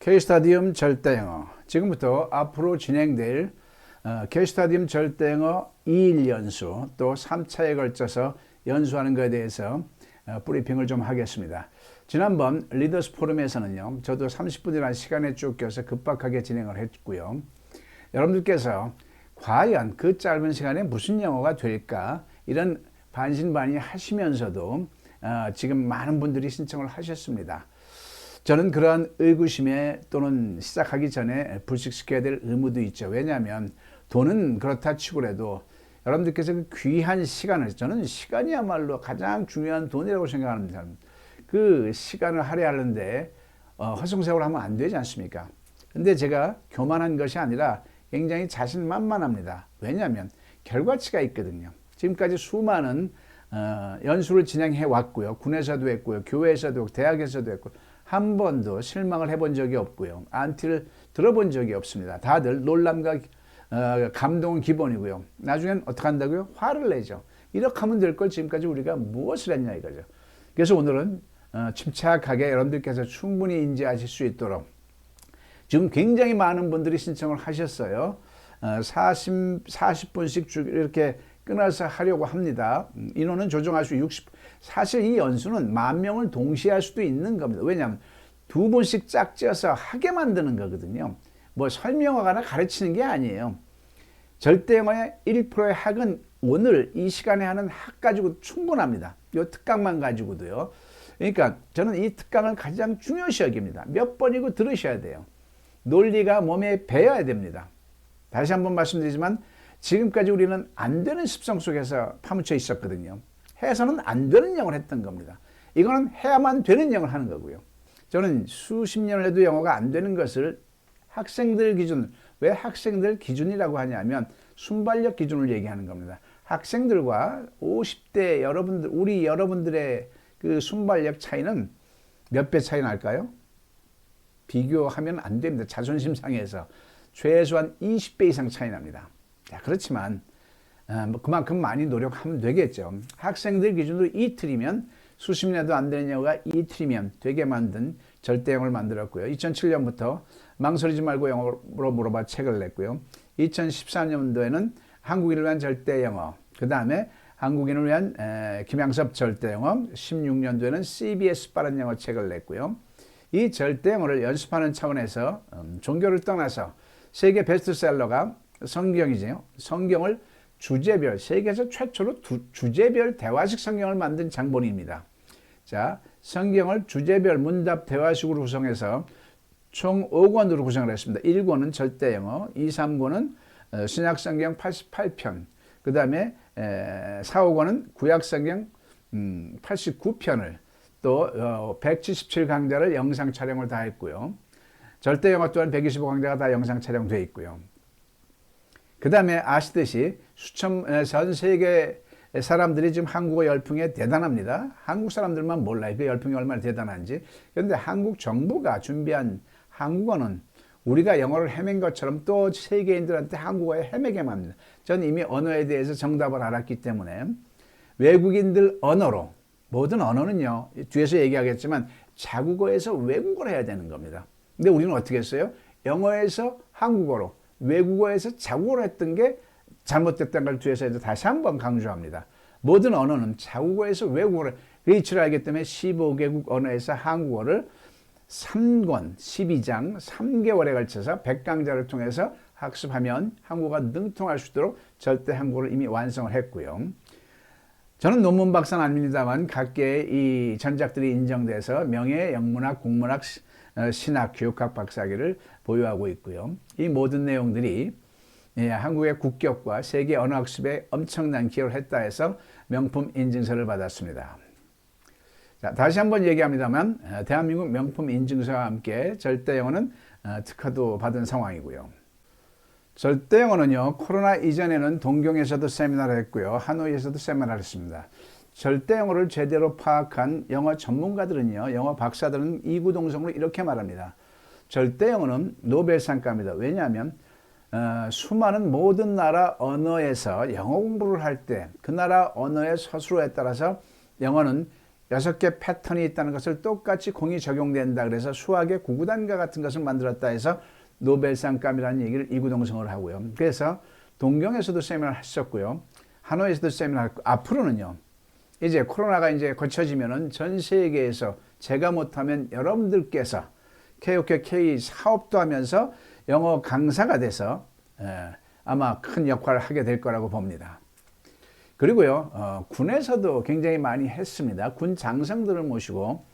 K스타디움 절대영어, 지금부터 앞으로 진행될 K스타디움 절대영어 2일 연수 또 3차에 걸쳐서 연수하는 것에 대해서 브리핑을 좀 하겠습니다. 지난번 리더스 포럼에서는요, 저도 30분이라는 시간에 쫓겨서 급박하게 진행을 했고요. 여러분들께서 과연 그 짧은 시간에 무슨 영어가 될까, 이런 반신반의 하시면서도 지금 많은 분들이 신청을 하셨습니다. 저는 그러한 의구심에 또는 시작하기 전에 불식시켜야 될 의무도 있죠. 왜냐하면 돈은 그렇다 치고라도 여러분들께서 그 귀한 시간을, 저는 시간이야말로 가장 중요한 돈이라고 생각합니다. 그 시간을 할애하는데 허송세월 하면 안 되지 않습니까? 근데 제가 교만한 것이 아니라 굉장히 자신만만합니다. 왜냐하면 결과치가 있거든요. 지금까지 수많은 연수를 진행해 왔고요. 군에서도 했고요. 교회에서도 했고, 대학에서도 했고, 한 번도 실망을 해본 적이 없고요. 안티를 들어본 적이 없습니다. 다들 놀람과 감동은 기본이고요. 나중엔 어떻게 한다고요? 화를 내죠. 이렇게 하면 될 걸 지금까지 우리가 무엇을 했냐 이거죠. 그래서 오늘은 침착하게 여러분들께서 충분히 인지하실 수 있도록, 지금 굉장히 많은 분들이 신청을 하셨어요. 40분씩 이렇게 끊어서 하려고 합니다. 인원은 조정할 수 60. 사실 이 연수는 10,000명을 동시에 할 수도 있는 겁니다. 왜냐하면 2분씩 짝지어서 하게 만드는 거거든요. 뭐 설명하거나 가르치는 게 아니에요. 절대영어의 1%의 학은 오늘 이 시간에 하는 학 가지고 충분합니다. 이 특강만 가지고도요. 그러니까 저는 이 특강을 가장 중요시 여깁니다. 몇 번이고 들으셔야 돼요. 논리가 몸에 배어야 됩니다. 다시 한번 말씀드리지만 지금까지 우리는 안 되는 습성 속에서 파묻혀 있었거든요. 해서는 안 되는 영어를 했던 겁니다. 이거는 해야만 되는 영어를 하는 거고요. 저는 수십 년을 해도 영어가 안 되는 것을 학생들 기준, 왜 학생들 기준이라고 하냐면 순발력 기준을 얘기하는 겁니다. 학생들과 50대 여러분들, 우리 여러분들의 그 순발력 차이는 몇 배 차이 날까요? 비교하면 안 됩니다. 자존심 상해서 최소한 20배 이상 차이 납니다. 자, 그렇지만 그만큼 많이 노력하면 되겠죠. 학생들 기준으로 이틀이면, 수십 년도 안 되는 영어가 이틀이면 되게 만든 절대영어를 만들었고요. 2007년부터 망설이지 말고 영어로 물어봐 책을 냈고요. 2014년도에는 한국인을 위한 절대영어, 그 다음에 한국인을 위한 김양섭 절대영어, 16년도에는 CBS 빠른 영어 책을 냈고요. 이 절대영어를 연습하는 차원에서 종교를 떠나서 세계 베스트셀러가 성경이죠. 성경을 주제별, 세계에서 최초로 주제별 대화식 성경을 만든 장본인입니다. 자, 성경을 주제별 문답 대화식으로 구성해서 총 5권으로 구성을 했습니다. 1권은 절대영어, 2, 3권은 신약성경 88편, 그 다음에 4, 5권은 구약성경 89편을 또 177강좌를 영상 촬영을 다 했고요. 절대영어 또한 125강좌가 다 영상 촬영되어 있고요. 그 다음에 아시듯이 전 세계 사람들이 지금 한국어 열풍에 대단합니다. 한국 사람들만 몰라요. 그 열풍이 얼마나 대단한지. 그런데 한국 정부가 준비한 한국어는 우리가 영어를 헤맨 것처럼 또 세계인들한테 한국어에 헤매게 합니다. 전 이미 언어에 대해서 정답을 알았기 때문에 외국인들 언어로, 모든 언어는요, 뒤에서 얘기하겠지만 자국어에서 외국어를 해야 되는 겁니다. 근데 우리는 어떻게 했어요? 영어에서 한국어로, 외국어에서 자국어로 했던 게 잘못됐다는 걸 뒤에서 다시 한번 강조합니다. 모든 언어는 자국어에서 외국어를, 리치를 알기 때문에 15개국 언어에서 한국어를 3권, 12장, 3개월에 걸쳐서 100강좌를 통해서 학습하면 한국어가 능통할 수 있도록 절대 한국어를 이미 완성을 했고요. 저는 논문 박사는 아닙니다만 각계의 이 전작들이 인정돼서 명예 영문학, 국문학, 신학, 교육학 박사학위를 보유하고 있고요. 이 모든 내용들이 한국의 국격과 세계 언어학습에 엄청난 기여를 했다 해서 명품 인증서를 받았습니다. 자, 다시 한번 얘기합니다만 대한민국 명품 인증서와 함께 절대영어는 특허도 받은 상황이고요. 절대영어는요, 코로나 이전에는 동경에서도 세미나를 했고요, 하노이에서도 세미나를 했습니다. 절대영어를 제대로 파악한 영어 전문가들은요, 영어 박사들은 이구동성으로 이렇게 말합니다. 절대영어는 노벨상감이다. 왜냐하면 수많은 모든 나라 언어에서 영어 공부를 할 때 그 나라 언어의 서술어에 따라서 영어는 6개 패턴이 있다는 것을 똑같이 공이 적용된다. 그래서 수학의 구구단과 같은 것을 만들었다 해서 노벨상감이라는 얘기를 이구동성으로 하고요. 그래서 동경에서도 세미나를 했었고요. 하노이에서도 세미나를 했고, 앞으로는요. 이제 코로나가 이제 거쳐지면은 전 세계에서 제가 못하면 여러분들께서 KOK 사업도 하면서 영어 강사가 돼서 아마 큰 역할을 하게 될 거라고 봅니다. 그리고요, 군에서도 굉장히 많이 했습니다. 군 장성들을 모시고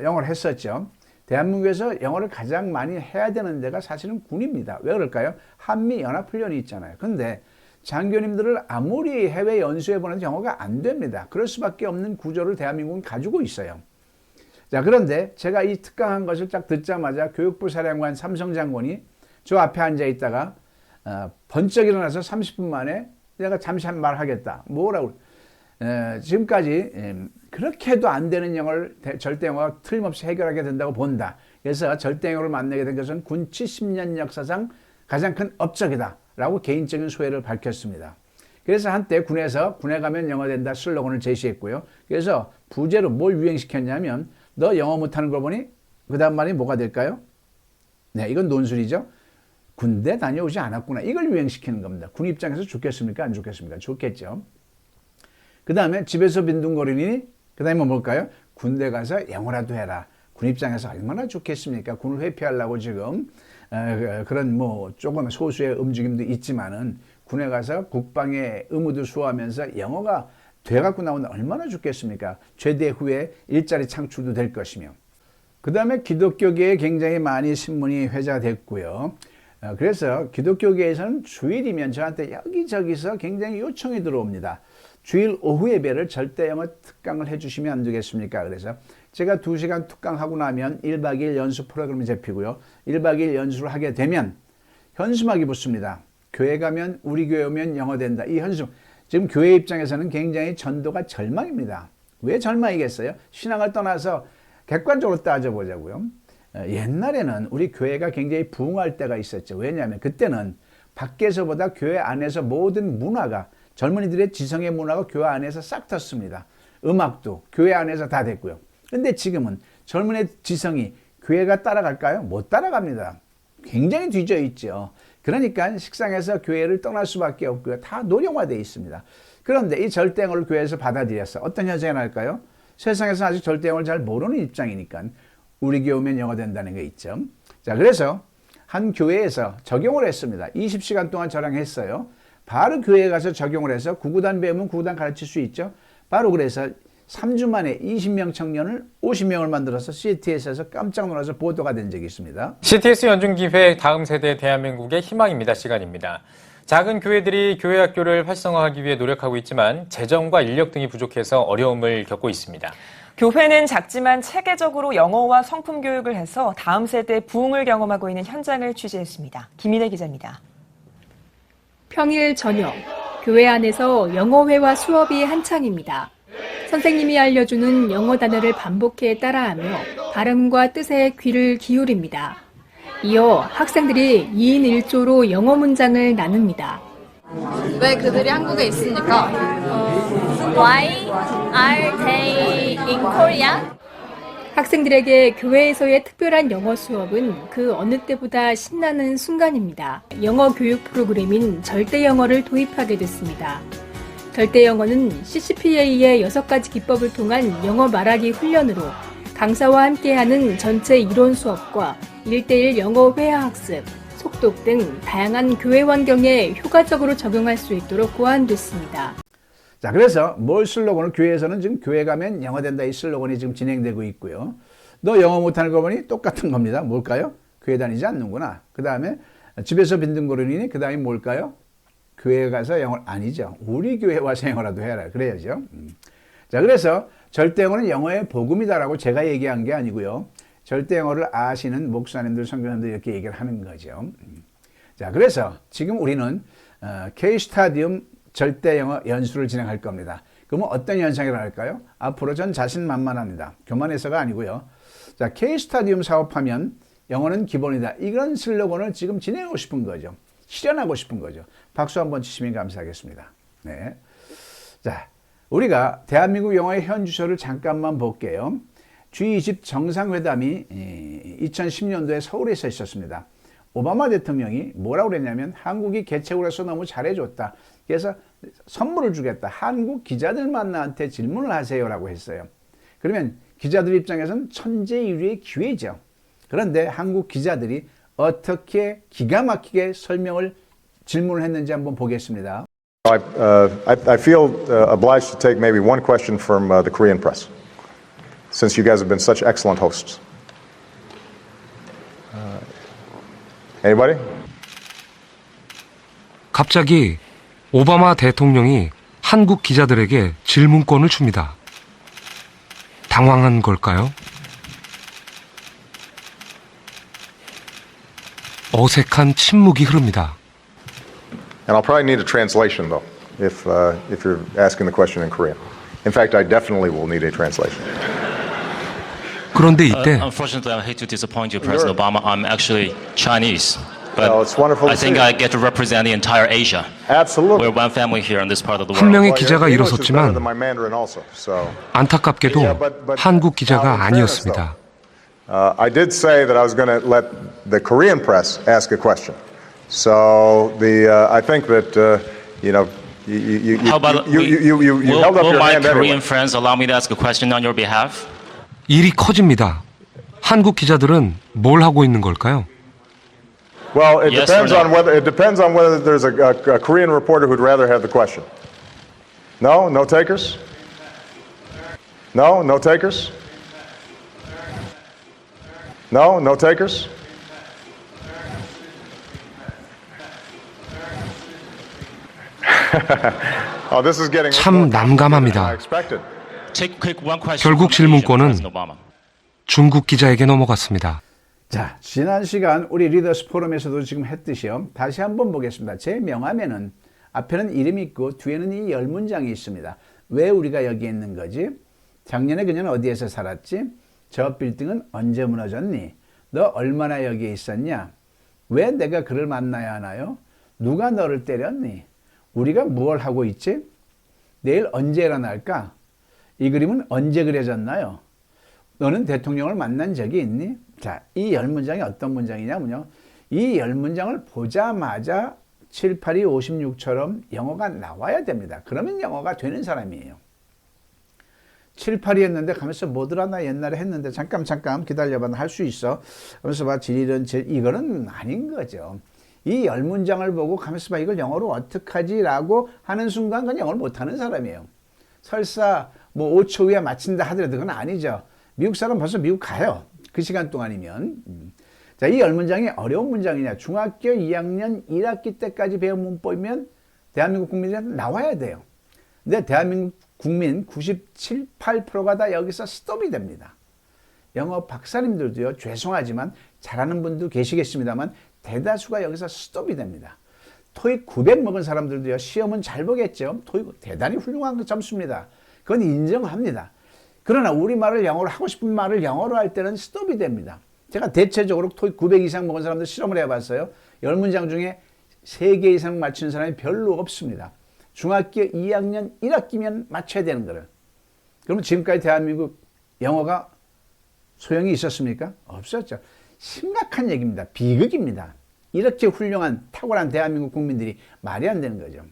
영어를 했었죠. 대한민국에서 영어를 가장 많이 해야 되는 데가 사실은 군입니다. 왜 그럴까요? 한미연합훈련이 있잖아요. 근데 장교님들을 아무리 해외 연수해 보내도 영어가 안 됩니다. 그럴 수밖에 없는 구조를 대한민국은 가지고 있어요. 자, 그런데 제가 이 특강한 것을 딱 듣자마자 교육부 사령관 삼성 장관이 저 앞에 앉아 있다가 번쩍 일어나서 30분 만에 내가 잠시 말하겠다. 뭐라고? 지금까지 그렇게 해도 안 되는 영어를 절대 영어가 틀림없이 해결하게 된다고 본다. 그래서 절대 영어를 만나게 된 것은 군 70년 역사상 가장 큰 업적이다. 라고 개인적인 소회를 밝혔습니다. 그래서 한때 군에서 군에 가면 영어 된다 슬로건을 제시했고요. 그래서 부제로 뭘 유행시켰냐면 너 영어 못하는 걸 보니 그 다음 말이 뭐가 될까요? 네, 이건 논술이죠. 군대 다녀오지 않았구나. 이걸 유행시키는 겁니다. 군 입장에서 좋겠습니까? 안 좋겠습니까? 좋겠죠. 그 다음에 집에서 빈둥거리니 그 다음에 뭘까요? 군대 가서 영어라도 해라. 군 입장에서 얼마나 좋겠습니까? 군을 회피하려고 지금 그런 뭐 조금 소수의 움직임도 있지만은 군에 가서 국방의 의무도 수호하면서 영어가 돼갖고 나오면 얼마나 좋겠습니까? 제대 후에 일자리 창출도 될 것이며. 그 다음에 기독교계에 굉장히 많이 신문이 회자됐고요. 그래서 기독교계에서는 주일이면 저한테 여기저기서 굉장히 요청이 들어옵니다. 주일 오후 예배를 절대 영어 특강을 해주시면 안 되겠습니까? 그래서 제가 2시간 특강하고 나면 1박 2일 연수 프로그램이 잡히고요. 1박 2일 연수를 하게 되면 현수막이 붙습니다. 교회 가면 우리 교회 오면 영어 된다. 이 현수 지금 교회 입장에서는 굉장히 전도가 절망입니다. 왜 절망이겠어요? 신앙을 떠나서 객관적으로 따져보자고요. 옛날에는 우리 교회가 굉장히 부흥할 때가 있었죠. 왜냐하면 그때는 밖에서보다 교회 안에서 모든 문화가 젊은이들의 지성의 문화가 교회 안에서 싹 텄습니다. 음악도 교회 안에서 다 됐고요. 근데 지금은 젊은의 지성이 교회가 따라갈까요? 못 따라갑니다. 굉장히 뒤져 있죠. 그러니까 식상에서 교회를 떠날 수밖에 없고요. 다 노령화되어 있습니다. 그런데 이 절대영어를 교회에서 받아들여서 어떤 현상이 날까요? 세상에서 아직 절대영어를 잘 모르는 입장이니까 우리 교회 오면 영어 된다는 게 있죠. 자, 그래서 한 교회에서 적용을 했습니다. 20시간 동안 저랑 했어요. 바로 교회에 가서 적용을 해서 구구단 배우면 구구단 가르칠 수 있죠. 바로 그래서 3주 만에 20명 청년을 50명을 만들어서 CTS에서 깜짝 놀라서 보도가 된 적이 있습니다. CTS 연중기획 다음 세대 대한민국의 희망입니다 시간입니다. 작은 교회들이 교회학교를 활성화하기 위해 노력하고 있지만 재정과 인력 등이 부족해서 어려움을 겪고 있습니다. 교회는 작지만 체계적으로 영어와 성품 교육을 해서 다음 세대 부흥을 경험하고 있는 현장을 취재했습니다. 김인혜 기자입니다. 평일 저녁, 교회 안에서 영어회화 수업이 한창입니다. 선생님이 알려주는 영어 단어를 반복해 따라하며 발음과 뜻에 귀를 기울입니다. 이어 학생들이 2인 1조로 영어 문장을 나눕니다. 왜 그들이 한국에 있습니까? Why are they in Korea? 학생들에게 교회에서의 특별한 영어 수업은 그 어느 때보다 신나는 순간입니다. 영어 교육 프로그램인 절대 영어를 도입하게 됐습니다. 절대 영어는 CCPA의 6가지 기법을 통한 영어 말하기 훈련으로 강사와 함께하는 전체 이론 수업과 1:1 영어 회화 학습, 속독 등 다양한 교회 환경에 효과적으로 적용할 수 있도록 고안됐습니다. 자, 그래서 뭘 슬로건을 교회에서는 지금 교회 가면 영어 된다 이 슬로건이 지금 진행되고 있고요. 너 영어 못하는 거 보니 똑같은 겁니다. 뭘까요? 교회 다니지 않는구나. 그 다음에 집에서 빈둥거리니 그 다음에 뭘까요? 교회 가서 영어 아니죠. 우리 교회 와서 영어라도 해라. 그래야죠. 자, 그래서 절대 영어는 영어의 복음이다라고 제가 얘기한 게 아니고요. 절대 영어를 아시는 목사님들, 선교사님들 이렇게 얘기를 하는 거죠. 자, 그래서 지금 우리는 K-스타디움 절대 영어 연수를 진행할 겁니다. 그러면 어떤 현상이 일어날까요? 앞으로 전 자신만만합니다. 교만해서가 아니고요. 자, K-스타디움 사업하면 영어는 기본이다. 이런 슬로건을 지금 진행하고 싶은 거죠. 실현하고 싶은 거죠. 박수 한번 치시면 감사하겠습니다. 네. 자, 우리가 대한민국 영어의 현 주소를 잠깐만 볼게요. G20 정상회담이 2010년도에 서울에서 있었습니다. 오바마 대통령이 뭐라고 그랬냐면 한국이 개최국으로서 너무 잘해줬다. 그래서 선물을 주겠다. 한국 기자들만 나한테 질문을 하세요라고 했어요. 그러면 기자들 입장에서는 천재일류의 기회죠. 그런데 한국 기자들이 어떻게 기가 막히게 질문을 했는지 한번 보겠습니다. I feel obliged to take maybe one question from the Korean press, since you guys have been such excellent hosts. Anybody? 갑자기 오바마 대통령이 한국 기자들에게 질문권을 줍니다. 당황한 걸까요? 어색한 침묵이 흐릅니다. And I'll probably need a translation though, if you're asking the question in Korean. In fact, I definitely will need a translation. 그런데 이때 Unfortunately, I hate to disappoint you, President Obama. I'm actually Chinese, but Well, it's wonderful to I think see you. I get to represent the entire Asia. Absolutely. We're one family here in this part of the 한 world. 명의 Well, 기자가 your English is better than 일어섰지만 my Mandarin also, so. 안타깝게도 Yeah, but 한국 now, 기자가 in fairness, 아니었습니다. I did say that I was going to let the Korean press ask a question. So I think that you How about you held up will your my hand Korean anyway. friends allow me to ask a question on your behalf? 일이 커집니다. 한국 기자들은 뭘 하고 있는 걸까요? Well, it Yes or depends on whether there's a Korean reporter who'd rather have the question. No, no takers. No, no takers. No, no takers. Oh, this is getting 참 more complicated 난감합니다. than I expected. Take quick one question. 결국 from the Asian, 질문권은 President Obama. 중국 기자에게 넘어갔습니다. 자, 지난 시간 우리 리더스 포럼에서도 지금 했듯이요. 다시 한번 보겠습니다. 제 명함에는 앞에는 이름이 있고 뒤에는 이 10문장이 있습니다. 왜 우리가 여기 있는 거지? 작년에 그녀는 어디에서 살았지? 저 빌딩은 언제 무너졌니? 너 얼마나 여기에 있었냐? 왜 내가 그를 만나야 하나요? 누가 너를 때렸니? 우리가 무엇을 하고 있지? 내일 언제 일어날까? 이 그림은 언제 그려졌나요? 너는 대통령을 만난 적이 있니? 자, 이 10문장이 어떤 문장이냐면요. 이 10문장을 보자마자 7, 8, 2, 56처럼 영어가 나와야 됩니다. 그러면 영어가 되는 사람이에요. 7, 8이 했는데 가면서 뭐더라 나 옛날에 했는데 잠깐 기다려봐 할 수 있어. 하면서 봐 이거는 아닌 거죠. 이 10문장을 보고 가면서 봐 이걸 영어로 어떡하지 라고 하는 순간 그건 영어를 못하는 사람이에요. 설사 뭐 5초 후에 마친다 하더라도 그건 아니죠. 미국 사람 벌써 미국 가요. 그 시간 동안이면. 자, 이 10문장이 어려운 문장이냐. 중학교 2학년 1학기 때까지 배운 문법이면 대한민국 국민들한테 나와야 돼요. 근데 대한민국 국민 97, 8%가 다 여기서 스톱이 됩니다. 영어 박사님들도요. 죄송하지만 잘하는 분도 계시겠습니다만 대다수가 여기서 스톱이 됩니다. 토익 900 먹은 사람들도요. 시험은 잘 보겠죠. 토익 대단히 훌륭한 점수입니다. 그건 인정합니다. 그러나 우리말을 영어로 하고 싶은 말을 영어로 할 때는 스톱이 됩니다. 제가 대체적으로 토익 900 이상 먹은 사람들 실험을 해봤어요. 10문장 중에 3개 이상 맞추는 사람이 별로 없습니다. 중학교 2학년 1학기면 맞춰야 되는 거를. 그러면 지금까지 대한민국 영어가 소용이 있었습니까? 없었죠. 심각한 얘기입니다. 비극입니다. 이렇게 훌륭한 탁월한 대한민국 국민들이 말이 안 되는 거죠.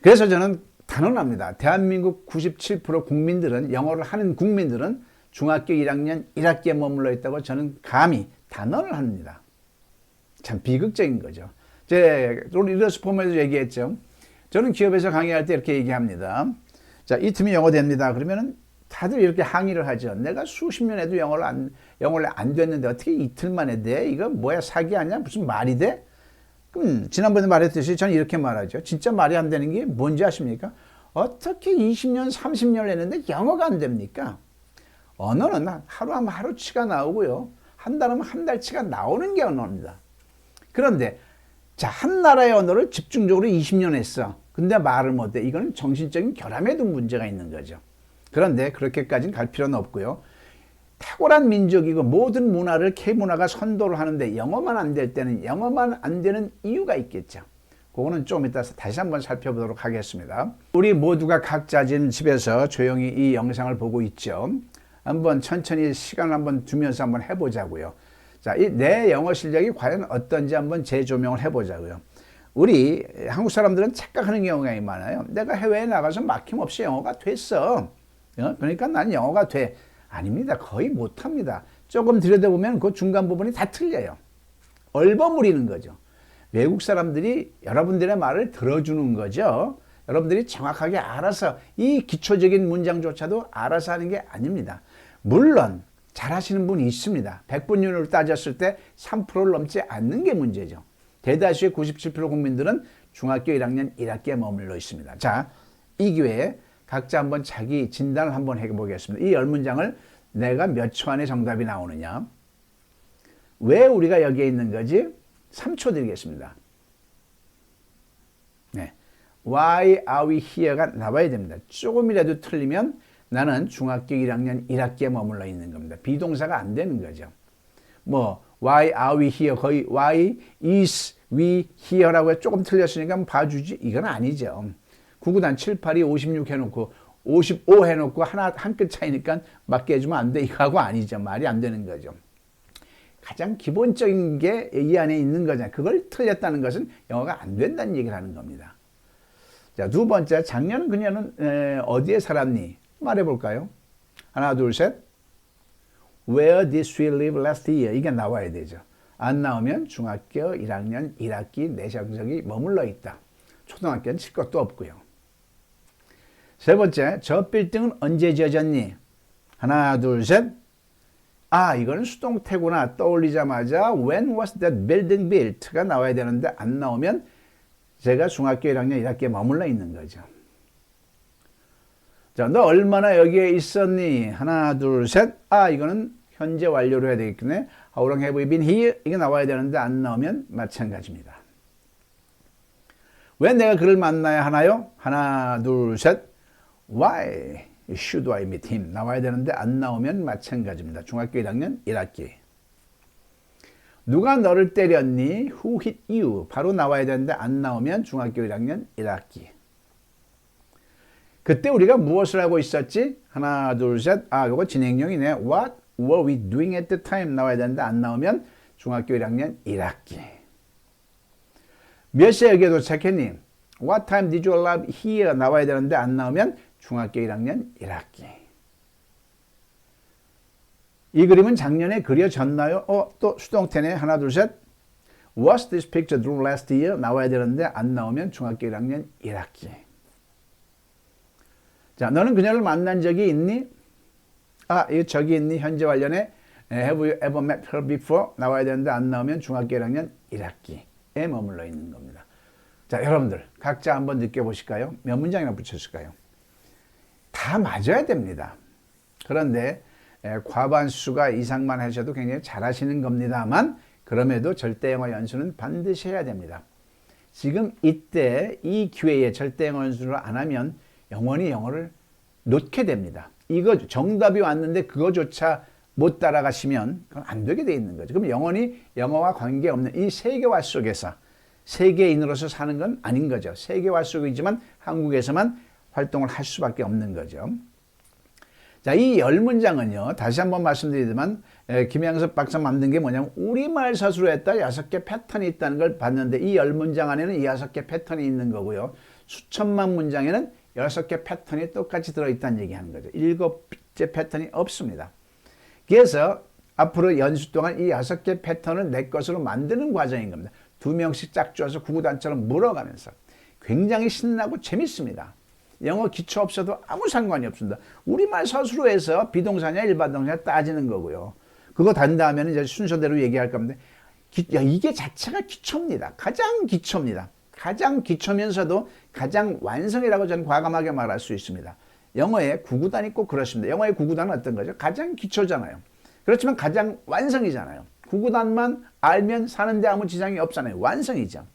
그래서 저는 단언합니다. 대한민국 97% 국민들은 영어를 하는 국민들은 중학교 1학년 1학기에 머물러 있다고 저는 감히 단언을 합니다. 참 비극적인 거죠. 우리 리더스 포럼에서 얘기했죠. 저는 기업에서 강의할 때 이렇게 얘기합니다. 자, 이 틈이 영어 됩니다. 그러면은 다들 이렇게 항의를 하죠. 내가 수십 년 해도 영어를 안 됐는데 어떻게 이틀 만에 돼? 이거 뭐야 사기 아니야? 무슨 말이 돼? 그럼 지난번에 말했듯이 저는 이렇게 말하죠. 진짜 말이 안 되는 게 뭔지 아십니까? 어떻게 20년, 30년을 했는데 영어가 안 됩니까? 언어는 하루 하면 하루치가 나오고요. 한 달 하면 한 달치가 나오는 게 언어입니다. 그런데 자, 한 나라의 언어를 집중적으로 20년 했어. 근데 말을 못해. 이거는 정신적인 결함에도 문제가 있는 거죠. 그런데 그렇게까지는 갈 필요는 없고요. 탁월한 민족이고 모든 문화를 K문화가 선도를 하는데 영어만 안 될 때는 영어만 안 되는 이유가 있겠죠. 그거는 좀 이따 다시 한번 살펴보도록 하겠습니다. 우리 모두가 각자 지금 집에서 조용히 이 영상을 보고 있죠. 한번 천천히 시간을 한번 두면서 한번 해보자고요. 자, 이 내 영어 실력이 과연 어떤지 한번 재조명을 해보자고요. 우리 한국 사람들은 착각하는 경우가 많아요. 내가 해외에 나가서 막힘없이 영어가 됐어. 그러니까 난 영어가 돼. 아닙니다. 거의 못합니다. 조금 들여다보면 그 중간 부분이 다 틀려요. 얼버무리는 거죠. 외국 사람들이 여러분들의 말을 들어주는 거죠. 여러분들이 정확하게 알아서 이 기초적인 문장조차도 알아서 하는 게 아닙니다. 물론 잘하시는 분이 있습니다. 100분율을 따졌을 때 3%를 넘지 않는 게 문제죠. 대다수의 97% 국민들은 중학교 1학년 1학기에 머물러 있습니다. 자, 이 기회에 각자 한번 자기 진단을 한번 해보겠습니다. 이 10문장을 내가 몇 초 안에 정답이 나오느냐. 왜 우리가 여기에 있는 거지? 3초 드리겠습니다. 네. Why are we here가 나와야 됩니다. 조금이라도 틀리면 나는 중학교 1학년 1학기에 머물러 있는 겁니다. 비동사가 안 되는 거죠. 뭐 why are we here 거의 why is we here라고 조금 틀렸으니까 봐주지 이건 아니죠. 구구단 7, 8, 2, 56 해놓고 55 해놓고 한 끗 차이니까 맞게 해주면 안 돼 이거하고 아니죠. 말이 안 되는 거죠. 가장 기본적인 게 이 안에 있는 거잖아요. 그걸 틀렸다는 것은 영어가 안 된다는 얘기를 하는 겁니다. 자, 두 번째, 작년 그녀는 어디에 살았니? 말해볼까요? 하나, 둘, 셋. Where did she live last year? 이게 나와야 되죠. 안 나오면 중학교 1학년 1학기 내 성적이 머물러 있다. 초등학교는 칠 것도 없고요. 세 번째, 저 빌딩은 언제 지어졌니? 하나, 둘, 셋. 아, 이거는 수동태구나. 떠올리자마자 When was that building built?가 나와야 되는데 안 나오면 제가 중학교 1학년 1학기에 머물러 있는 거죠. 자, 너 얼마나 여기에 있었니? 하나, 둘, 셋. 아, 이거는 현재 완료로 해야 되겠네. How long have you been here? 이게 나와야 되는데 안 나오면 마찬가지입니다. 왜 내가 그를 만나야 하나요? 하나, 둘, 셋. Why should I meet him? 나와야 되는데 안 나오면 마찬가지입니다. 중학교 1학년 1학기. 누가 너를 때렸니? Who hit you? 바로 나와야 되는데 안 나오면 중학교 1학년 1학기. 그때 우리가 무엇을 하고 있었지? 하나, 둘, 셋. 아, 이거 진행형이네. What were we doing at the time? 나와야 되는데 안 나오면 중학교 1학년 1학기. 몇 시에 여기에 도착했니? What time did you arrive here? 나와야 되는데 안 나오면 중학교 1학년 1학기. 이 그림은 작년에 그려졌나요? 또 수동태네. 하나, 둘, 셋. Was this picture drawn last year? 나와야 되는데 안 나오면 중학교 1학년 1학기. 자, 너는 그녀를 만난 적이 있니? 아, 이거 저기 있니? 현재 관련해. Have you ever met her before? 나와야 되는데 안 나오면 중학교 1학년 1학기에 머물러 있는 겁니다. 자, 여러분들 각자 한번 느껴보실까요? 몇 문장이나 붙였을까요? 다 맞아야 됩니다. 그런데 과반수가 이상만 하셔도 굉장히 잘하시는 겁니다만 그럼에도 절대 영어 연수는 반드시 해야 됩니다. 지금 이때 이 기회에 절대 영어 연수를 안 하면 영원히 영어를 놓게 됩니다. 이거 정답이 왔는데 그거조차 못 따라가시면 그건 안 되게 돼 있는 거죠. 그럼 영원히 영어와 관계없는 이 세계화 속에서 세계인으로서 사는 건 아닌 거죠. 세계화 속이지만 한국에서만 활동을 할 수밖에 없는 거죠. 자, 이 10문장은요. 다시 한번 말씀드리지만 김양섭 박사 만든 게 뭐냐면 우리말 서술에 했다 6개 패턴이 있다는 걸 봤는데 이 10문장 안에는 이 6개 패턴이 있는 거고요. 수천만 문장에는 6개 패턴이 똑같이 들어있다는 얘기하는 거죠. 7개 패턴이 없습니다. 그래서 앞으로 연수 동안 이 6개 패턴을 내 것으로 만드는 과정인 겁니다. 2명씩 짝줘서 구구단처럼 물어가면서 굉장히 신나고 재밌습니다. 영어 기초 없어도 아무 상관이 없습니다. 우리말 서술로 해서 비동사냐 일반동사냐 따지는 거고요. 그거 단 다음에는 이제 순서대로 얘기할 건데 이게 자체가 기초입니다. 가장 기초입니다. 가장 기초면서도 가장 완성이라고 저는 과감하게 말할 수 있습니다. 영어의 구구단이 꼭 그렇습니다. 영어의 구구단은 어떤 거죠? 가장 기초잖아요. 그렇지만 가장 완성이잖아요. 구구단만 알면 사는데 아무 지장이 없잖아요. 완성이죠.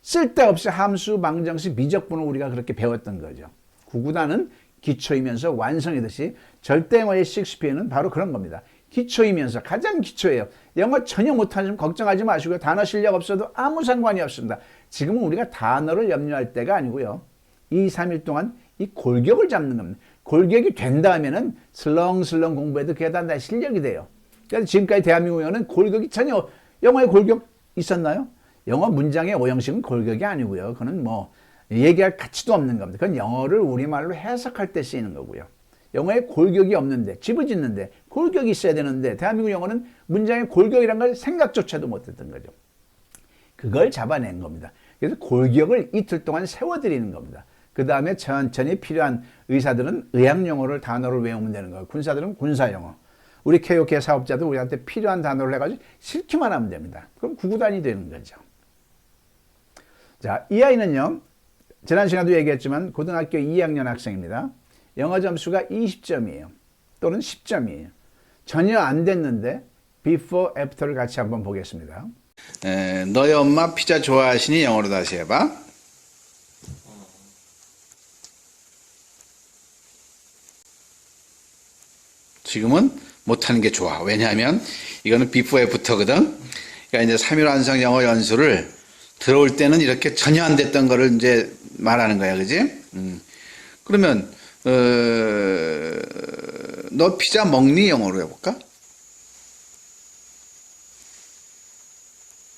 쓸데없이 함수, 방정식, 미적분을 우리가 그렇게 배웠던 거죠. 구구단은 기초이면서 완성이듯이 절대 영어의 셰익스피어는 바로 그런 겁니다. 기초이면서 가장 기초예요. 영어 전혀 못하시면 걱정하지 마시고요. 단어 실력 없어도 아무 상관이 없습니다. 지금은 우리가 단어를 염려할 때가 아니고요. 2, 3일 동안 이 골격을 잡는 겁니다. 골격이 된 다음에는 슬렁슬렁 공부해도 그게 다 실력이 돼요. 그래서 지금까지 대한민국 영어는 골격이 전혀, 영어에 골격 있었나요? 영어 문장의 오형식은 골격이 아니고요. 그건 뭐 얘기할 가치도 없는 겁니다. 그건 영어를 우리말로 해석할 때 쓰이는 거고요. 영어에 골격이 없는데, 집어짓는데 골격이 있어야 되는데 대한민국 영어는 문장에 골격이란 걸 생각조차도 못했던 거죠. 그걸 잡아낸 겁니다. 그래서 골격을 이틀 동안 세워드리는 겁니다. 그 다음에 천천히 필요한 의사들은 의학용어를 단어를 외우면 되는 거예요. 군사들은 군사용어. 우리 KOK 사업자들 우리한테 필요한 단어를 해가지고 실기만 하면 됩니다. 그럼 구구단이 되는 거죠. 자, 이 아이는요. 지난 시간에도 얘기했지만 고등학교 2학년 학생입니다. 영어 점수가 20점이에요. 또는 10점이에요. 전혀 안 됐는데 before, after를 같이 한번 보겠습니다. 너희 엄마 피자 좋아하시니? 영어로 다시 해봐. 지금은 못하는 게 좋아. 왜냐하면 이거는 before, after거든. 그러니까 이제 3일 완성 영어 연수를 들어올 때는 이렇게 전혀 안 됐던 거를 이제 말하는 거야, 그지? 그러면 너 피자 먹니? 영어로 해볼까?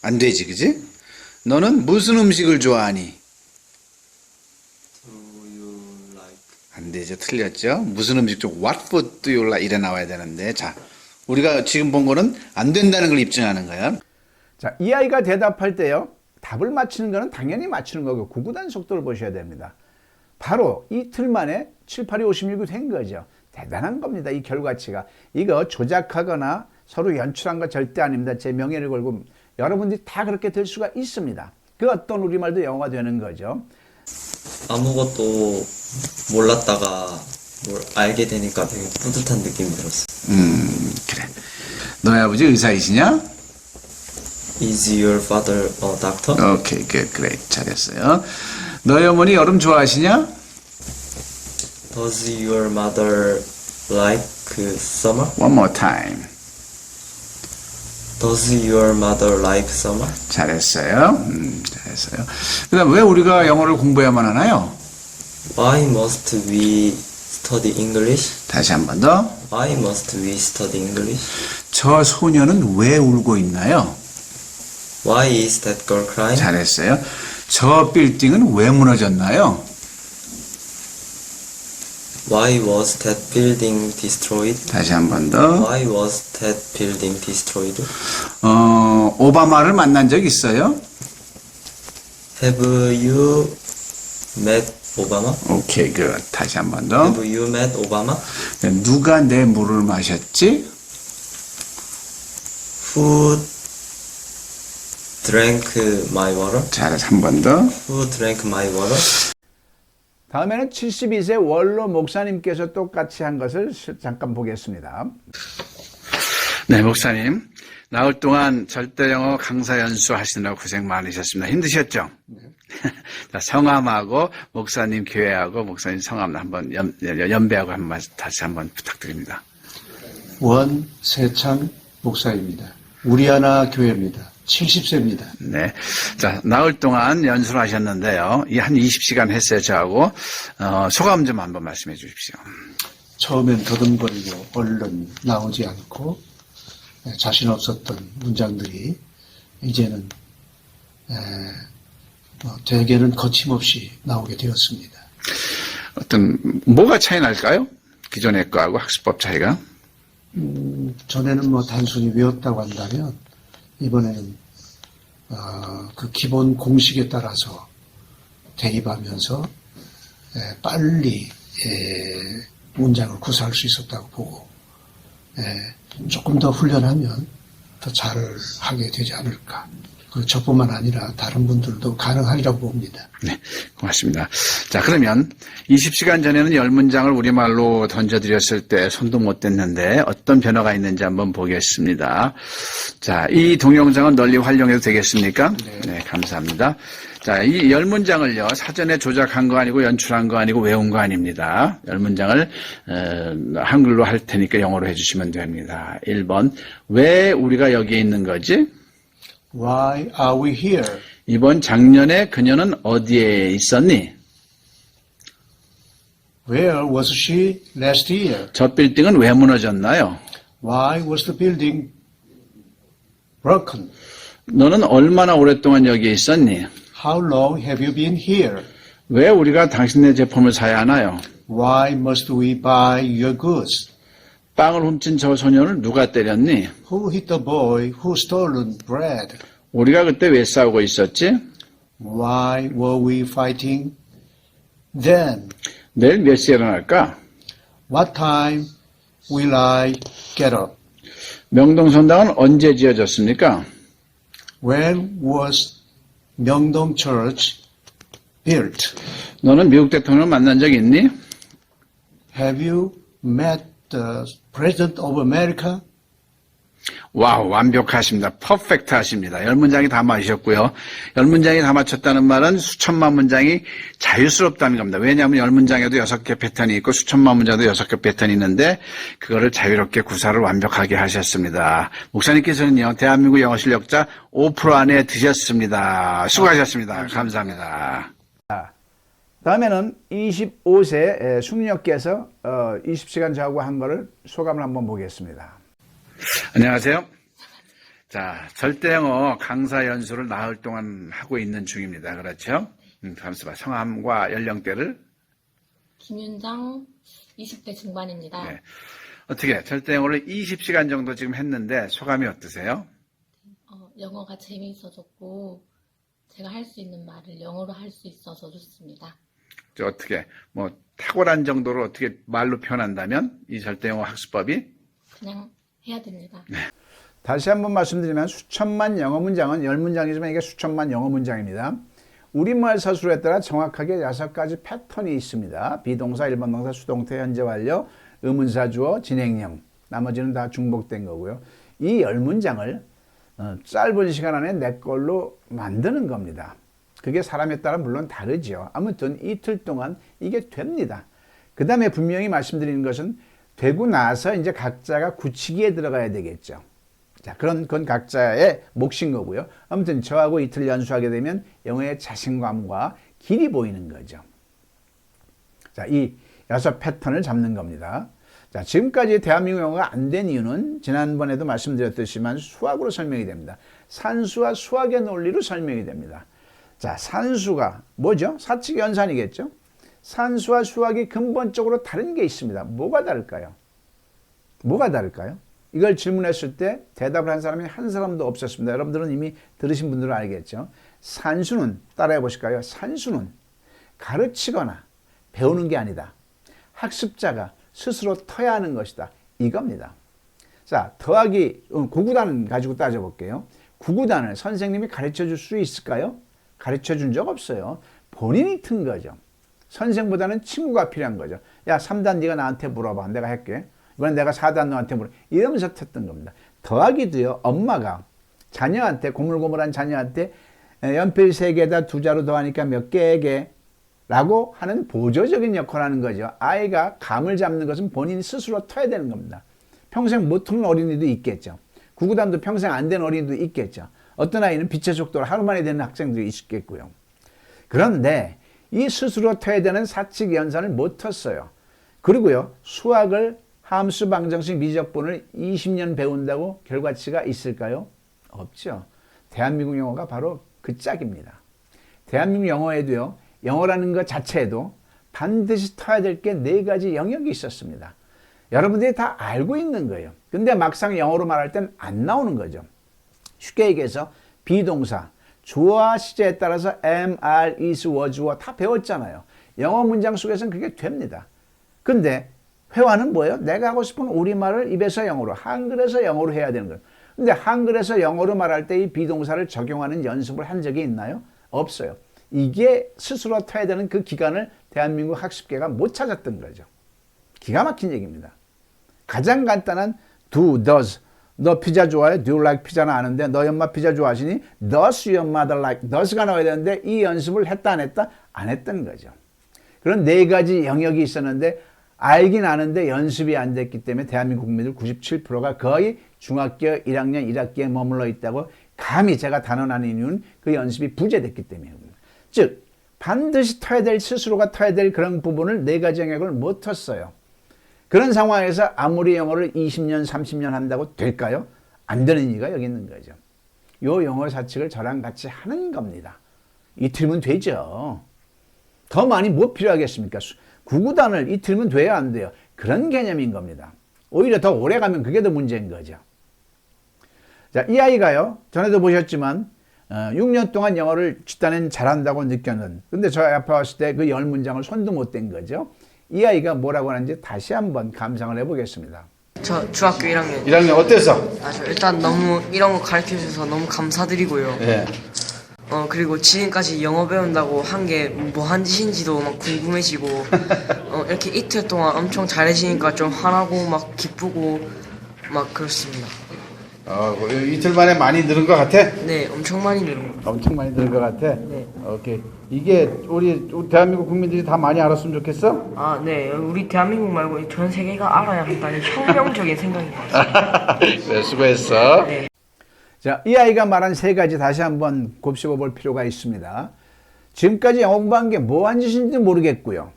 안 되지, 그지? 너는 무슨 음식을 좋아하니? 안 되죠, 틀렸죠? 무슨 음식 좀 What food do you like? 이래 나와야 되는데, 자, 우리가 지금 본 거는 안 된다는 걸 입증하는 거야. 자, 이 아이가 대답할 때요. 답을 맞히는 거는 당연히 맞추는 거고 구구단 속도를 보셔야 됩니다. 바로 이틀 만에 7, 8, 2, 5, 16이 된 거죠. 대단한 겁니다. 이 결과치가. 이거 조작하거나 서로 연출한 거 절대 아닙니다. 제 명예를 걸고 여러분들이 다 그렇게 될 수가 있습니다. 그 어떤 우리말도 영어가 되는 거죠. 아무것도 몰랐다가 뭘 알게 되니까 되게 뿌듯한 느낌이 들었어요. 그래. 너희 아버지 의사이시냐? Is your father a doctor? 오케이, 그래, 잘했어요. 너희 어머니 여름 좋아하시냐? Does your mother like summer? One more time. Does your mother like summer? 잘했어요. 잘했어요. 그 다음 왜 우리가 영어를 공부해야만 하나요? Why must we study English? 다시 한 번 더. Why must we study English? 저 소녀는 왜 울고 있나요? Why is that girl crying? 잘했어요. 저 빌딩은 왜 무너졌나요? Why was that building destroyed? 다시 한 번 더. Why was that building destroyed? 오바마를 만난 적 있어요? Have you met Obama? 오케이, 다시 한 번 더. Have you met Obama? 누가 내 물을 마셨지? Who drank my water? 잘해서 한 번 더. Who drank my water? 다음에는 72세 원로 목사님께서 똑같이 한 것을 잠깐 보겠습니다. 네, 목사님. 나흘 동안 절대 영어 강사 연수 하시느라 고생 많으셨습니다. 힘드셨죠? 네. 자, 성함하고 목사님 교회하고 목사님 성함 한번 연배하고 다시 한번 부탁드립니다. 원세창 목사입니다. 우리하나 교회입니다. 70세입니다. 네. 자, 나흘 동안 연수를 하셨는데요. 한 20시간 했어요, 저하고. 소감 좀 한번 말씀해 주십시오. 처음엔 더듬거리고 얼른 나오지 않고 자신 없었던 문장들이 이제는 대개는 거침없이 나오게 되었습니다. 뭐가 차이 날까요? 기존의 거하고 학습법 차이가? 전에는 단순히 외웠다고 한다면 이번에는 그 기본 공식에 따라서 대입하면서 빨리 문장을 구사할 수 있었다고 보고 조금 더 훈련하면 더 잘하게 되지 않을까 저뿐만 아니라 다른 분들도 가능하리라고 봅니다. 네, 고맙습니다. 자, 그러면 20시간 전에는 10문장을 우리말로 던져드렸을 때 손도 못 댔는데 어떤 변화가 있는지 한번 보겠습니다. 자, 이 동영상은 널리 활용해도 되겠습니까? 네, 감사합니다. 자, 이 10문장을요, 사전에 조작한 거 아니고 연출한 거 아니고 외운 거 아닙니다. 10문장을 한글로 할 테니까 영어로 해주시면 됩니다. 1번, 왜 우리가 여기에 있는 거지? Why are we here? 2번, 작년에 그녀는 어디에 있었니? Where was she last year? 저 빌딩은 왜 무너졌나요? Why was the building broken? 너는 얼마나 오랫동안 여기에 있었니? How long have you been here? 왜 우리가 당신네 제품을 사야 하나요? Why must we buy your goods? 빵을 훔친 저 소녀를 누가 때렸니? Who hit the boy who stolen bread? 우리가 그때 왜 싸우고 있었지? Why were we fighting then? 내일 몇 시에 일어날까? What time will I get up? 명동성당은 언제 지어졌습니까? When was Myeongdong Church built? 너는 미국 대통령을 만난 적 있니? Have you met the President of America? 와우, 완벽하십니다. 퍼펙트 하십니다. 10문장이 다 맞으셨고요. 10문장이 다 맞췄다는 말은 수천만 문장이 자유스럽다는 겁니다. 왜냐하면 10문장에도 6개 패턴이 있고 수천만 문장도 6개 패턴이 있는데 그거를 자유롭게 구사를 완벽하게 하셨습니다. 목사님께서는요, 대한민국 영어 실력자 5% 안에 드셨습니다. 수고하셨습니다. 감사합니다. 다음에는 25세 숙녀께서 20시간 저하고 한 거를 소감을 한번 보겠습니다. 안녕하세요. 자, 절대영어 강사 연수를 나흘 동안 하고 있는 중입니다. 그렇죠? 잠시만, 성함과 연령대를. 김윤정, 20대 중반입니다. 네. 어떻게, 절대영어를 20시간 정도 지금 했는데 소감이 어떠세요? 영어가 재미있어졌고, 제가 할 수 있는 말을 영어로 할 수 있어서 좋습니다. 어떻게, 탁월한 정도로 어떻게 말로 표현한다면 이 절대영어 학습법이? 그냥 해야 됩니다. 네. 다시 한번 말씀드리면 수천만 영어 문장은 10문장이지만 이게 수천만 영어 문장입니다. 우리말 서술에 따라 정확하게 6가지 패턴이 있습니다. 비동사, 일반동사, 수동태, 현재 완료, 의문사, 주어, 진행형. 나머지는 다 중복된 거고요. 이 10문장을 짧은 시간 안에 내 걸로 만드는 겁니다. 그게 사람에 따라 물론 다르죠. 아무튼 이틀 동안 이게 됩니다. 그 다음에 분명히 말씀드리는 것은 되고 나서 이제 각자가 굳히기에 들어가야 되겠죠. 자, 그건 각자의 몫인 거고요. 아무튼 저하고 이틀 연수하게 되면 영어의 자신감과 길이 보이는 거죠. 자, 이 6 패턴을 잡는 겁니다. 자, 지금까지 대한민국 영어가 안 된 이유는 지난번에도 말씀드렸듯이만 수학으로 설명이 됩니다. 산수와 수학의 논리로 설명이 됩니다. 자, 산수가 뭐죠? 사칙 연산이겠죠? 산수와 수학이 근본적으로 다른 게 있습니다. 뭐가 다를까요? 뭐가 다를까요? 이걸 질문했을 때 대답을 한 사람이 한 사람도 없었습니다. 여러분들은 이미 들으신 분들은 알겠죠? 산수는, 따라해 보실까요? 산수는 가르치거나 배우는 게 아니다. 학습자가 스스로 터야 하는 것이다. 이겁니다. 자, 더하기 9구단 가지고 따져볼게요. 9구단을 선생님이 가르쳐 줄 수 있을까요? 가르쳐 준 적 없어요. 본인이 튼 거죠. 선생보다는 친구가 필요한 거죠. 야, 3단 네가 나한테 물어봐. 내가 할게. 이번엔 내가 4단 너한테 물어봐. 이러면서 텄던 겁니다. 더하기도요. 엄마가 자녀한테, 고물고물한 자녀한테 연필 3개에다 2자로 더하니까 몇 개게? 라고 하는 보조적인 역할을 하는 거죠. 아이가 감을 잡는 것은 본인 스스로 터야 되는 겁니다. 평생 못 트는 어린이도 있겠죠. 9구단도 평생 안 된 어린이도 있겠죠. 어떤 아이는 빛의 속도를 하루 만에 되는 학생들이 있겠고요. 그런데 이 스스로 터야 되는 사칙 연산을 못 텄어요. 그리고요, 수학을 함수, 방정식, 미적분을 20년 배운다고 결과치가 있을까요? 없죠. 대한민국 영어가 바로 그 짝입니다. 대한민국 영어에도요, 영어라는 것 자체에도 반드시 터야 될 게 4가지 영역이 있었습니다. 여러분들이 다 알고 있는 거예요. 근데 막상 영어로 말할 땐 안 나오는 거죠. 쉽게 얘기해서 비동사, 주어와 시제에 따라서 am, are, is, was와 다 배웠잖아요. 영어 문장 속에서는 그게 됩니다. 근데 회화는 뭐예요? 내가 하고 싶은 우리말을 입에서 영어로, 한글에서 영어로 해야 되는 거예요. 근데 한글에서 영어로 말할 때 이 비동사를 적용하는 연습을 한 적이 있나요? 없어요. 이게 스스로 터야 되는 그 기간을 대한민국 학습계가 못 찾았던 거죠. 기가 막힌 얘기입니다. 가장 간단한 do, does. 너 피자 좋아해? Do you like 피자는 아는데 너희 엄마 피자 좋아하시니? Does your mother like? does가 나와야 되는데 이 연습을 했다 안 했다? 안 했던 거죠. 그런 네 가지 영역이 있었는데 알긴 아는데 연습이 안 됐기 때문에 대한민국 국민들 97%가 거의 중학교 1학년 1학기에 머물러 있다고 감히 제가 단언하는 이유는 그 연습이 부재됐기 때문입니다. 즉 반드시 터야 될 스스로가 터야 될 그런 부분을 네 가지 영역을 못 텄어요. 그런 상황에서 아무리 영어를 20년 30년 한다고 될까요? 안 되는 이유가 여기 있는 거죠. 요 영어 사칙을 저랑 같이 하는 겁니다. 이틀이면 되죠. 더 많이 뭐 필요하겠습니까? 구구단을 이틀이면 돼야 안 돼요. 그런 개념인 겁니다. 오히려 더 오래 가면 그게 더 문제인 거죠. 자, 이 아이가요. 전에도 보셨지만 6년 동안 영어를 집단은 잘한다고 느꼈는. 근데 저 앞에 왔을 때 그 10문장을 손도 못 댄 거죠. 이 아이가 뭐라고 하는지 다시 한번 감상을 해보겠습니다. 저 중학교 1학년. 1학년 어때서? 저 일단 너무 이런 거 가르쳐 주셔서 너무 감사드리고요. 네. 그리고 지금까지 영어 배운다고 한 게 뭐 한 짓인지도 막 궁금해지고 이렇게 이틀 동안 엄청 잘해지니까 좀 화나고 막 기쁘고 막 그렇습니다. 이틀 만에 많이 늘은 것 같아? 네, 엄청 많이 늘은 것 엄청 많이 늘은 것 같아? 네. 오케이. 이게 우리 대한민국 국민들이 다 많이 알았으면 좋겠어? 네. 우리 대한민국 말고 전 세계가 알아야 한다는 혁명적인 생각인 것 같습니다. 네, 수고했어. 네. 자, 이 아이가 말한 세 가지 다시 한번 곱씹어 볼 필요가 있습니다. 지금까지 영어 공부한 게 뭐한 짓인지도 모르겠고요.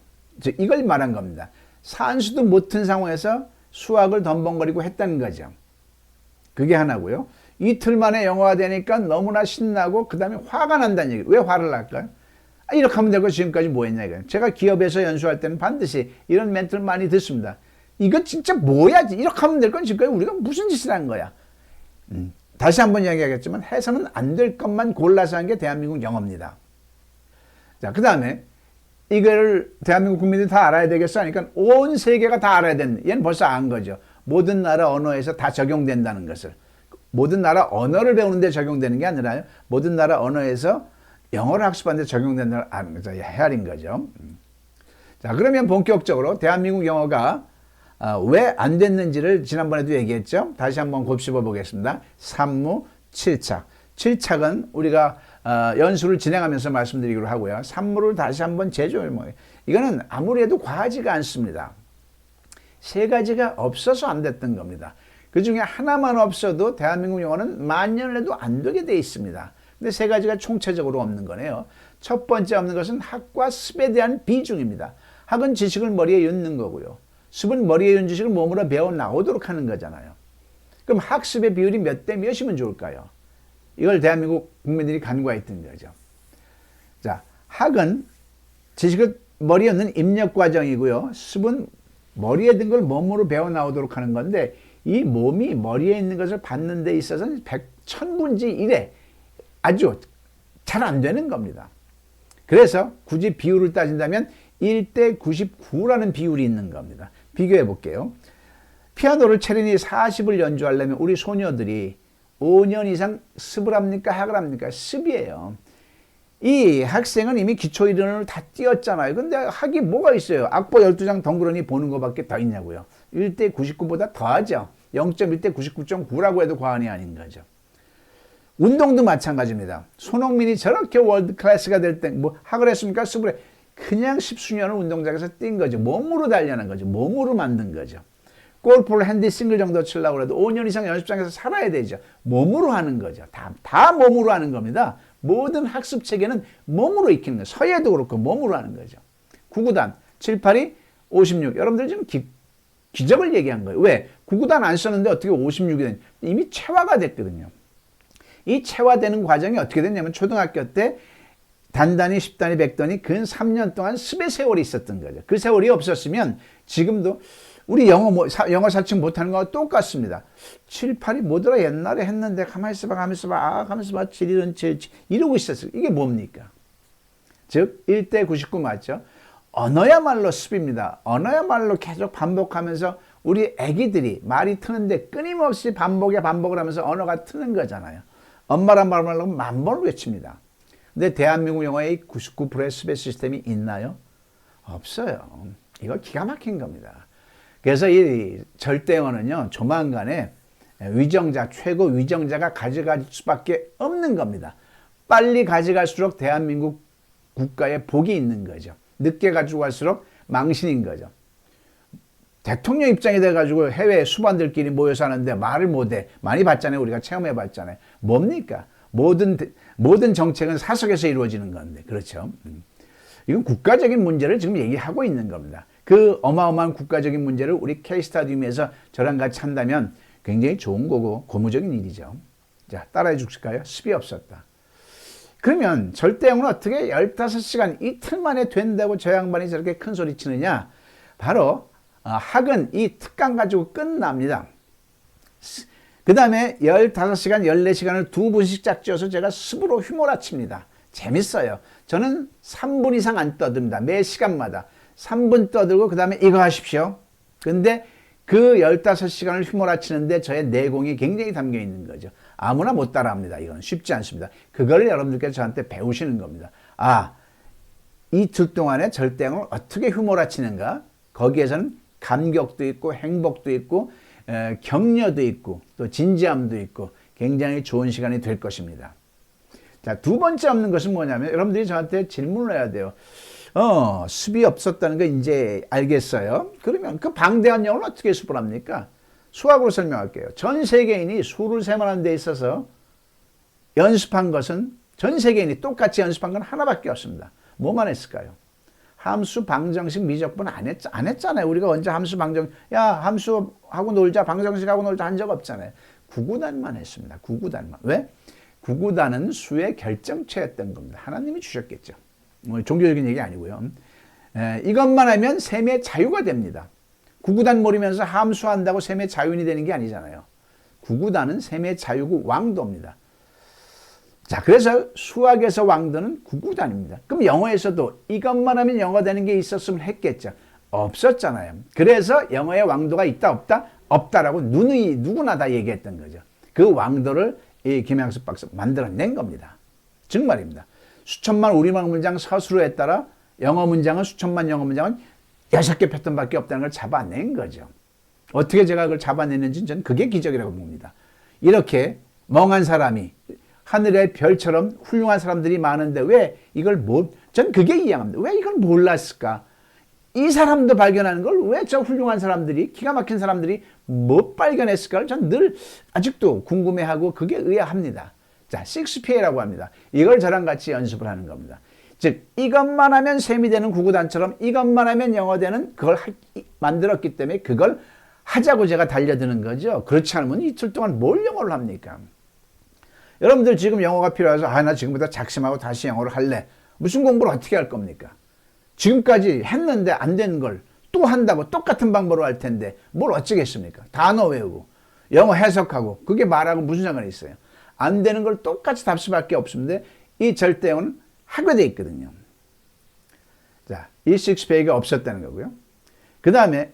이걸 말한 겁니다. 산수도 못 튼 상황에서 수학을 덤벙거리고 했다는 거죠. 그게 하나고요. 이틀 만에 영어가 되니까 너무나 신나고 그 다음에 화가 난다는 얘기. 왜 화를 날까요? 이렇게 하면 되고 지금까지 뭐 했냐 이거예요. 제가 기업에서 연수할 때는 반드시 이런 멘트를 많이 듣습니다. 이거 진짜 뭐야? 이렇게 하면 될 건 지금까지 우리가 무슨 짓을 한 거야? 다시 한번 이야기하겠지만 해서는 안 될 것만 골라서 한 게 대한민국 영어입니다. 자, 그 다음에 이걸 대한민국 국민들이 다 알아야 되겠어 하니까 온 세계가 다 알아야 되는, 얘는 벌써 안 거죠. 모든 나라 언어에서 다 적용된다는 것을. 모든 나라 언어를 배우는 데 적용되는 게 아니라요. 모든 나라 언어에서 영어를 학습하는 데 적용된다는 헤아린 거죠. 자, 그러면 본격적으로 대한민국 영어가 왜 안 됐는지를 지난번에도 얘기했죠. 다시 한번 곱씹어 보겠습니다. 산무 7착. 7착은 우리가 연수를 진행하면서 말씀드리기로 하고요. 산무를 다시 한번 재조명해요. 이거는 아무리 해도 과하지가 않습니다. 세 가지가 없어서 안 됐던 겁니다. 그 중에 하나만 없어도 대한민국 영어는 만년을 해도 안 되게 돼 있습니다. 근데 세 가지가 총체적으로 없는 거네요. 첫 번째 없는 것은 학과 습에 대한 비중입니다. 학은 지식을 머리에 넣는 거고요. 습은 머리에 넣은 지식을 몸으로 배워 나오도록 하는 거잖아요. 그럼 학습의 비율이 몇 대 몇이면 좋을까요? 이걸 대한민국 국민들이 간과했던 거죠. 자, 학은 지식을 머리에 넣는 입력 과정이고요. 습은 머리에 든 걸 몸으로 배워 나오도록 하는 건데 이 몸이 머리에 있는 것을 받는 데 있어서는 1000분지 1에 아주 잘 안 되는 겁니다. 그래서 굳이 비율을 따진다면 1대 99라는 비율이 있는 겁니다. 비교해 볼게요. 피아노를 체린이 40을 연주하려면 우리 소녀들이 5년 이상 습을 합니까? 학을 합니까? 습이에요. 이 학생은 이미 기초 이론을 다 띄었잖아요. 근데 학이 뭐가 있어요? 악보 12장 덩그러니 보는 것밖에 더 있냐고요. 1대 99보다 더하죠. 0.1대 99.9라고 해도 과언이 아닌 거죠. 운동도 마찬가지입니다. 손흥민이 저렇게 월드 클래스가 될 때 뭐 학을 했습니까? 습을 해. 그냥 십수년을 운동장에서 뛴 거죠. 몸으로 단련한 거죠. 몸으로 만든 거죠. 골프를 핸디 싱글 정도 치려고 해도 5년 이상 연습장에서 살아야 되죠. 몸으로 하는 거죠. 다 몸으로 하는 겁니다. 모든 학습 체계는 몸으로 익히는 거예요. 서예도 그렇고 몸으로 하는 거죠. 9구단, 7, 8이 56. 여러분들 지금 기적을 얘기한 거예요. 왜? 9구단 안 썼는데 어떻게 56이 되냐. 이미 체화가 됐거든요. 이 체화되는 과정이 어떻게 됐냐면 초등학교 때 단단히 10단이 100단이 근 3년 동안 습의 세월이 있었던 거죠. 그 세월이 없었으면 지금도 우리 영어 사칭 못하는 거와 똑같습니다. 7, 8이 뭐더라 옛날에 했는데 가만히 있어봐 가만히 있어봐 7, 7 이러고 있었어요. 이게 뭡니까? 즉 1대 99 맞죠? 언어야말로 습입니다. 언어야말로 계속 반복하면서 우리 애기들이 말이 트는데 끊임없이 반복을 하면서 언어가 트는 거잖아요. 엄마란 말을 하려고 만 번을 외칩니다. 근데 대한민국 영어의 99%의 수배 시스템이 있나요? 없어요. 이거 기가 막힌 겁니다. 그래서 이 절대 영어는요, 조만간에 최고 위정자가 가져갈 수밖에 없는 겁니다. 빨리 가져갈수록 대한민국 국가에 복이 있는 거죠. 늦게 가지고 갈수록 망신인 거죠. 대통령 입장이 돼가지고 해외 수반들끼리 모여서 하는데 말을 못해. 많이 봤잖아요. 우리가 체험해 봤잖아요. 뭡니까? 모든 정책은 사석에서 이루어지는 건데. 그렇죠. 이건 국가적인 문제를 지금 얘기하고 있는 겁니다. 그 어마어마한 국가적인 문제를 우리 K-스타디움에서 저랑 같이 한다면 굉장히 좋은 거고 고무적인 일이죠. 자, 따라해 주실까요? 습이 없었다. 그러면 절대영어는 어떻게 15시간 이틀 만에 된다고 저 양반이 저렇게 큰 소리 치느냐? 바로 학은 이 특강 가지고 끝납니다. 그 다음에 15시간, 14시간을 두 분씩 짝지어서 제가 습으로 휘몰아칩니다. 재밌어요. 저는 3분 이상 안 떠듭니다. 매 시간마다. 3분 떠들고 그 다음에 이거 하십시오. 근데 그 15시간을 휘몰아치는데 저의 내공이 굉장히 담겨 있는 거죠. 아무나 못 따라합니다. 이건 쉽지 않습니다. 그걸 여러분들께서 저한테 배우시는 겁니다. 이틀 동안에 절대영어를 어떻게 휘몰아치는가? 거기에서는 감격도 있고 행복도 있고 격려도 있고 또 진지함도 있고 굉장히 좋은 시간이 될 것입니다. 자, 두 번째 없는 것은 뭐냐면 여러분들이 저한테 질문을 해야 돼요. 습이 없었다는 거 이제 알겠어요. 그러면 그 방대한 영어를 어떻게 습을 합니까? 수학으로 설명할게요. 전 세계인이 수를 세만한 데 있어서 연습한 것은 전 세계인이 똑같이 연습한 건 하나밖에 없습니다. 뭐만 했을까요? 함수, 방정식, 미적분 안 했잖아요. 우리가 언제 함수, 함수하고 놀자, 방정식하고 놀자 한 적 없잖아요. 구구단만 했습니다. 구구단만. 왜? 구구단은 수의 결정체였던 겁니다. 하나님이 주셨겠죠. 뭐 종교적인 얘기 아니고요. 이것만 하면 셈의 자유가 됩니다. 구구단 모르면서 함수한다고 셈의 자유인이 되는 게 아니잖아요. 구구단은 셈의 자유고 왕도입니다. 자, 그래서 수학에서 왕도는 구구단입니다. 그럼 영어에서도 이것만 하면 영어 되는 게 있었으면 했겠죠. 없었잖아요. 그래서 영어의 왕도가 있다 없다? 없다라고 누구나 다 얘기했던 거죠. 그 왕도를 이 김양숙 박사 만들어낸 겁니다. 정말입니다. 수천만 우리말 문장 서술어에 따라 영어 문장은 수천만 영어 문장은 6개 패턴밖에 없다는 걸 잡아낸 거죠. 어떻게 제가 그걸 잡아냈는지 저는 그게 기적이라고 봅니다. 이렇게 멍한 사람이 하늘의 별처럼 훌륭한 사람들이 많은데 왜 이걸 전 그게 이해합니다. 왜 이걸 몰랐을까? 이 사람도 발견하는 걸 왜 저 훌륭한 사람들이, 기가 막힌 사람들이 못 발견했을까를 전 늘 아직도 궁금해하고 그게 의아합니다. 자, 6PA라고 합니다. 이걸 저랑 같이 연습을 하는 겁니다. 즉, 이것만 하면 셈이 되는 구구단처럼 이것만 하면 영어 되는 그걸 만들었기 때문에 그걸 하자고 제가 달려드는 거죠. 그렇지 않으면 이틀 동안 뭘 영어를 합니까? 여러분들 지금 영어가 필요해서 나 지금부터 작심하고 다시 영어를 할래. 무슨 공부를 어떻게 할 겁니까? 지금까지 했는데 안 되는 걸 또 한다고 똑같은 방법으로 할 텐데 뭘 어쩌겠습니까? 단어 외우고 영어 해석하고 그게 말하고 무슨 상관이 있어요? 안 되는 걸 똑같이 답수밖에 없는데 이 절대어는 하게 돼 있거든요. 자, 이 6PA가 없었다는 거고요. 그 다음에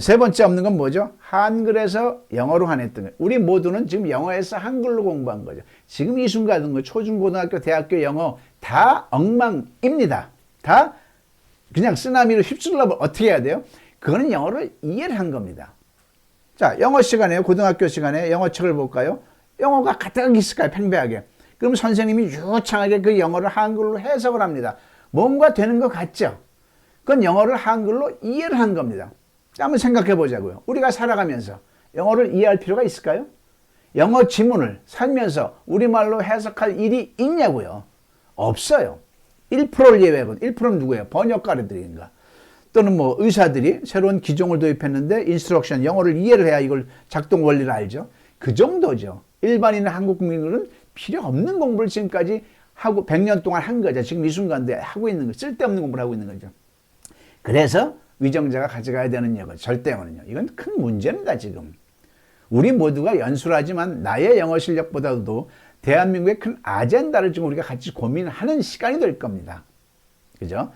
세 번째 없는 건 뭐죠? 한글에서 영어로 환했던 거예요. 우리 모두는 지금 영어에서 한글로 공부한 거죠. 지금 이 순간은 초중고등학교, 대학교 영어 다 엉망입니다. 다 그냥 쓰나미로 휩쓸려면 어떻게 해야 돼요? 그거는 영어를 이해를 한 겁니다. 자, 영어 시간에, 고등학교 시간에 영어책을 볼까요? 영어가 가득 있을까요? 팽배하게. 그럼 선생님이 유창하게 그 영어를 한글로 해석을 합니다. 뭔가 되는 것 같죠? 그건 영어를 한글로 이해를 한 겁니다. 한번 생각해 보자고요. 우리가 살아가면서 영어를 이해할 필요가 있을까요? 영어 지문을 살면서 우리말로 해석할 일이 있냐고요? 없어요. 1%를 예외하고 1%는 누구예요? 번역가들인가? 또는 뭐 의사들이 새로운 기종을 도입했는데 인스트럭션, 영어를 이해를 해야 이걸 작동 원리를 알죠. 그 정도죠. 일반인 한국 국민들은 필요 없는 공부를 지금까지 하고 100년 동안 한 거죠. 지금 이 순간에 하고 있는 거, 쓸데없는 공부를 하고 있는 거죠. 그래서 위정자가 가져가야 되는 영어, 절대 영어는요. 이건 큰 문제입니다, 지금. 우리 모두가 연수하지만 나의 영어 실력보다도 대한민국의 큰 아젠다를 지금 우리가 같이 고민하는 시간이 될 겁니다. 그죠?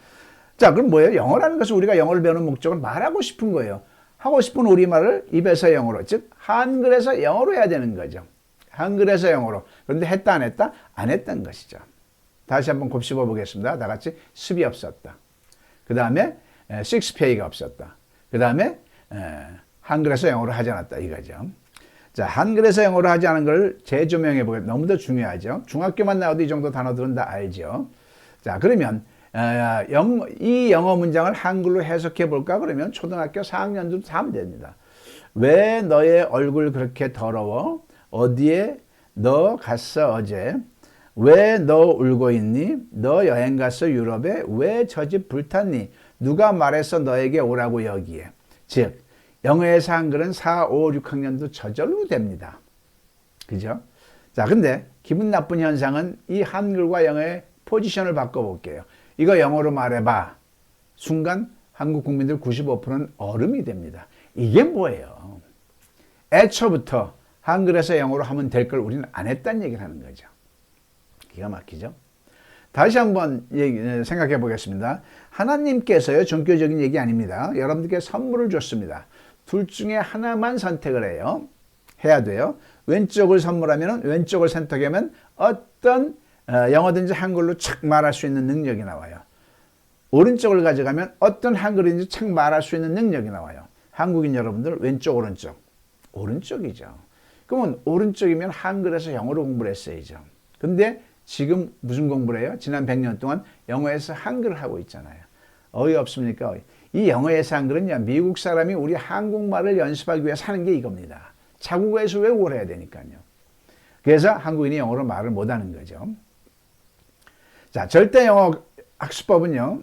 자, 그럼 뭐예요? 영어라는 것은 우리가 영어를 배우는 목적은 말하고 싶은 거예요. 하고 싶은 우리말을 입에서 영어로, 즉 한글에서 영어로 해야 되는 거죠. 한글에서 영어로. 그런데 했다 안 했다? 안 했던 것이죠. 다시 한번 곱씹어 보겠습니다. 다 같이 습이 없었다. 그 다음에 식스페이가 없었다. 그 다음에 한글에서 영어로 하지 않았다 이거죠. 자, 한글에서 영어로 하지 않은 걸 재조명해 보겠습니다. 너무 더 중요하죠. 중학교만 나와도 이 정도 단어들은 다 알죠. 자, 그러면 이 영어 문장을 한글로 해석해 볼까? 그러면 초등학교 4학년도 다 하면 됩니다. 왜 너의 얼굴 그렇게 더러워? 어디에 너 갔어 어제? 왜 너 울고 있니? 너 여행 갔어 유럽에? 왜 저 집 불탔니? 누가 말했어 너에게 오라고 여기에? 즉 영어에서 한글은 4, 5, 6학년도 저절로 됩니다. 그죠? 자, 근데 기분 나쁜 현상은 이 한글과 영어의 포지션을 바꿔볼게요. 이거 영어로 말해봐. 순간 한국 국민들 95%는 얼음이 됩니다. 이게 뭐예요? 애초부터 한글에서 영어로 하면 될 걸 우리는 안 했다는 얘기를 하는 거죠. 기가 막히죠? 다시 한번 생각해 보겠습니다. 하나님께서요, 종교적인 얘기 아닙니다. 여러분들께 선물을 줬습니다. 둘 중에 하나만 선택을 해야 돼요. 왼쪽을 선물하면 왼쪽을 선택하면 어떤 영어든지 한글로 착 말할 수 있는 능력이 나와요. 오른쪽을 가져가면 어떤 한글인지 착 말할 수 있는 능력이 나와요. 한국인 여러분들 왼쪽 오른쪽. 오른쪽이죠. 그러면 오른쪽이면 한글에서 영어로 공부를 했어야죠. 근데 지금 무슨 공부를 해요? 지난 100년 동안 영어에서 한글을 하고 있잖아요. 어이없습니까? 이 영어에서 한글은요, 미국 사람이 우리 한국말을 연습하기 위해 사는 게 이겁니다. 자국어에서 외국어를 해야 되니까요. 그래서 한국인이 영어로 말을 못하는 거죠. 자, 절대 영어 학습법은요,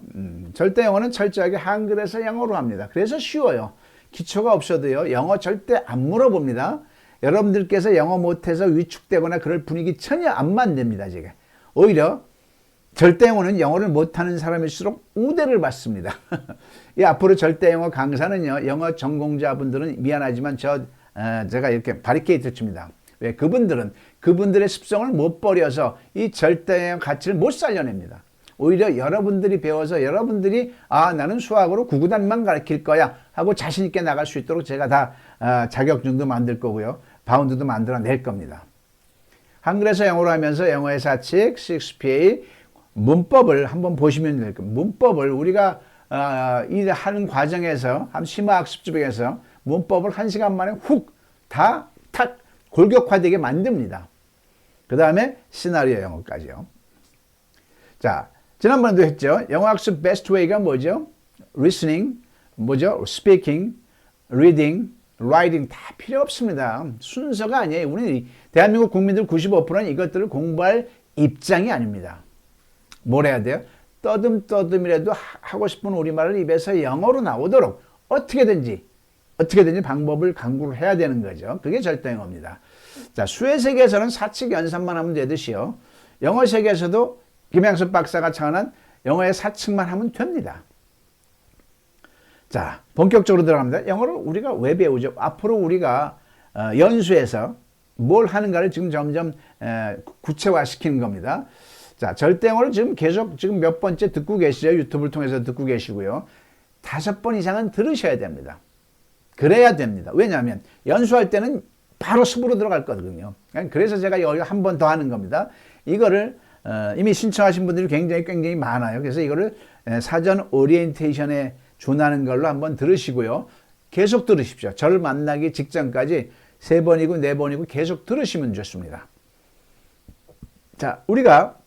절대 영어는 철저하게 한글에서 영어로 합니다. 그래서 쉬워요. 기초가 없어도요, 영어 절대 안 물어봅니다. 여러분들께서 영어 못해서 위축되거나 그럴 분위기 전혀 안 만듭니다, 제가. 오히려 절대 영어는 영어를 못하는 사람일수록 우대를 받습니다. 이 앞으로 절대 영어 강사는요, 영어 전공자분들은 미안하지만 제가 이렇게 바리케이트 칩니다. 왜? 그분들의 습성을 못 버려서 이 절대 영어 가치를 못 살려냅니다. 오히려 여러분들이 배워서 여러분들이 나는 수학으로 구구단만 가르칠 거야 하고 자신 있게 나갈 수 있도록 제가 다 자격증도 만들 거고요. 바운드도 만들어낼 겁니다. 한글에서 영어로 하면서 영어의 사칙, 6PA, 문법을 한번 보시면 될 겁니다. 문법을 우리가 이 하는 과정에서 한 심화학습집에서 문법을 1시간 만에 훅 다 탁 골격화되게 만듭니다. 그 다음에 시나리오 영어까지요. 자, 지난번에도 했죠. 영어학습 베스트 웨이가 뭐죠? listening, 뭐죠? speaking, reading, writing 다 필요 없습니다. 순서가 아니에요. 우리 대한민국 국민들 95%는 이것들을 공부할 입장이 아닙니다. 뭘 해야 돼요? 떠듬떠듬이라도 하고 싶은 우리말을 입에서 영어로 나오도록 어떻게든지 방법을 강구를 해야 되는 거죠. 그게 절대 영어입니다. 자, 수의 세계에서는 사칙 연산만 하면 되듯이요. 영어 세계에서도 김양섭 박사가 창안한 영어의 사칙만 하면 됩니다. 자, 본격적으로 들어갑니다. 영어를 우리가 왜 배우죠? 앞으로 우리가 연수에서 뭘 하는가를 지금 점점 구체화시키는 겁니다. 자, 절대 영어를 지금 몇 번째 듣고 계시죠? 유튜브를 통해서 듣고 계시고요. 5번 이상은 들으셔야 됩니다. 그래야 됩니다. 왜냐하면 연수할 때는 바로 습으로 들어갈 거거든요. 그래서 제가 여기 한 번 더 하는 겁니다. 이거를 이미 신청하신 분들이 굉장히 많아요. 그래서 이거를 사전 오리엔테이션에 준하는 걸로 한번 들으시고요. 계속 들으십시오. 저를 만나기 직전까지 3번이고 4번이고 계속 들으시면 좋습니다. 자, 우리가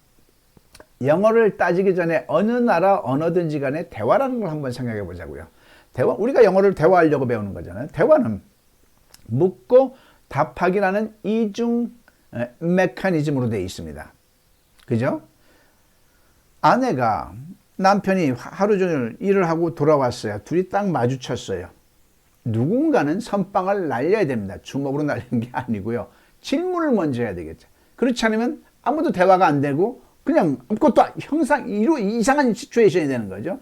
영어를 따지기 전에 어느 나라 언어든지 간에 대화라는 걸 한번 생각해 보자고요. 우리가 영어를 대화하려고 배우는 거잖아요. 대화는 묻고 답하기라는 이중 메커니즘으로 되어 있습니다. 그죠? 아내가 남편이 하루 종일 일을 하고 돌아왔어요. 둘이 딱 마주쳤어요. 누군가는 선빵을 날려야 됩니다. 주먹으로 날리는 게 아니고요. 질문을 먼저 해야 되겠죠. 그렇지 않으면 아무도 대화가 안 되고 그냥 아무것도 이상한 시츄에이션이 되는 거죠.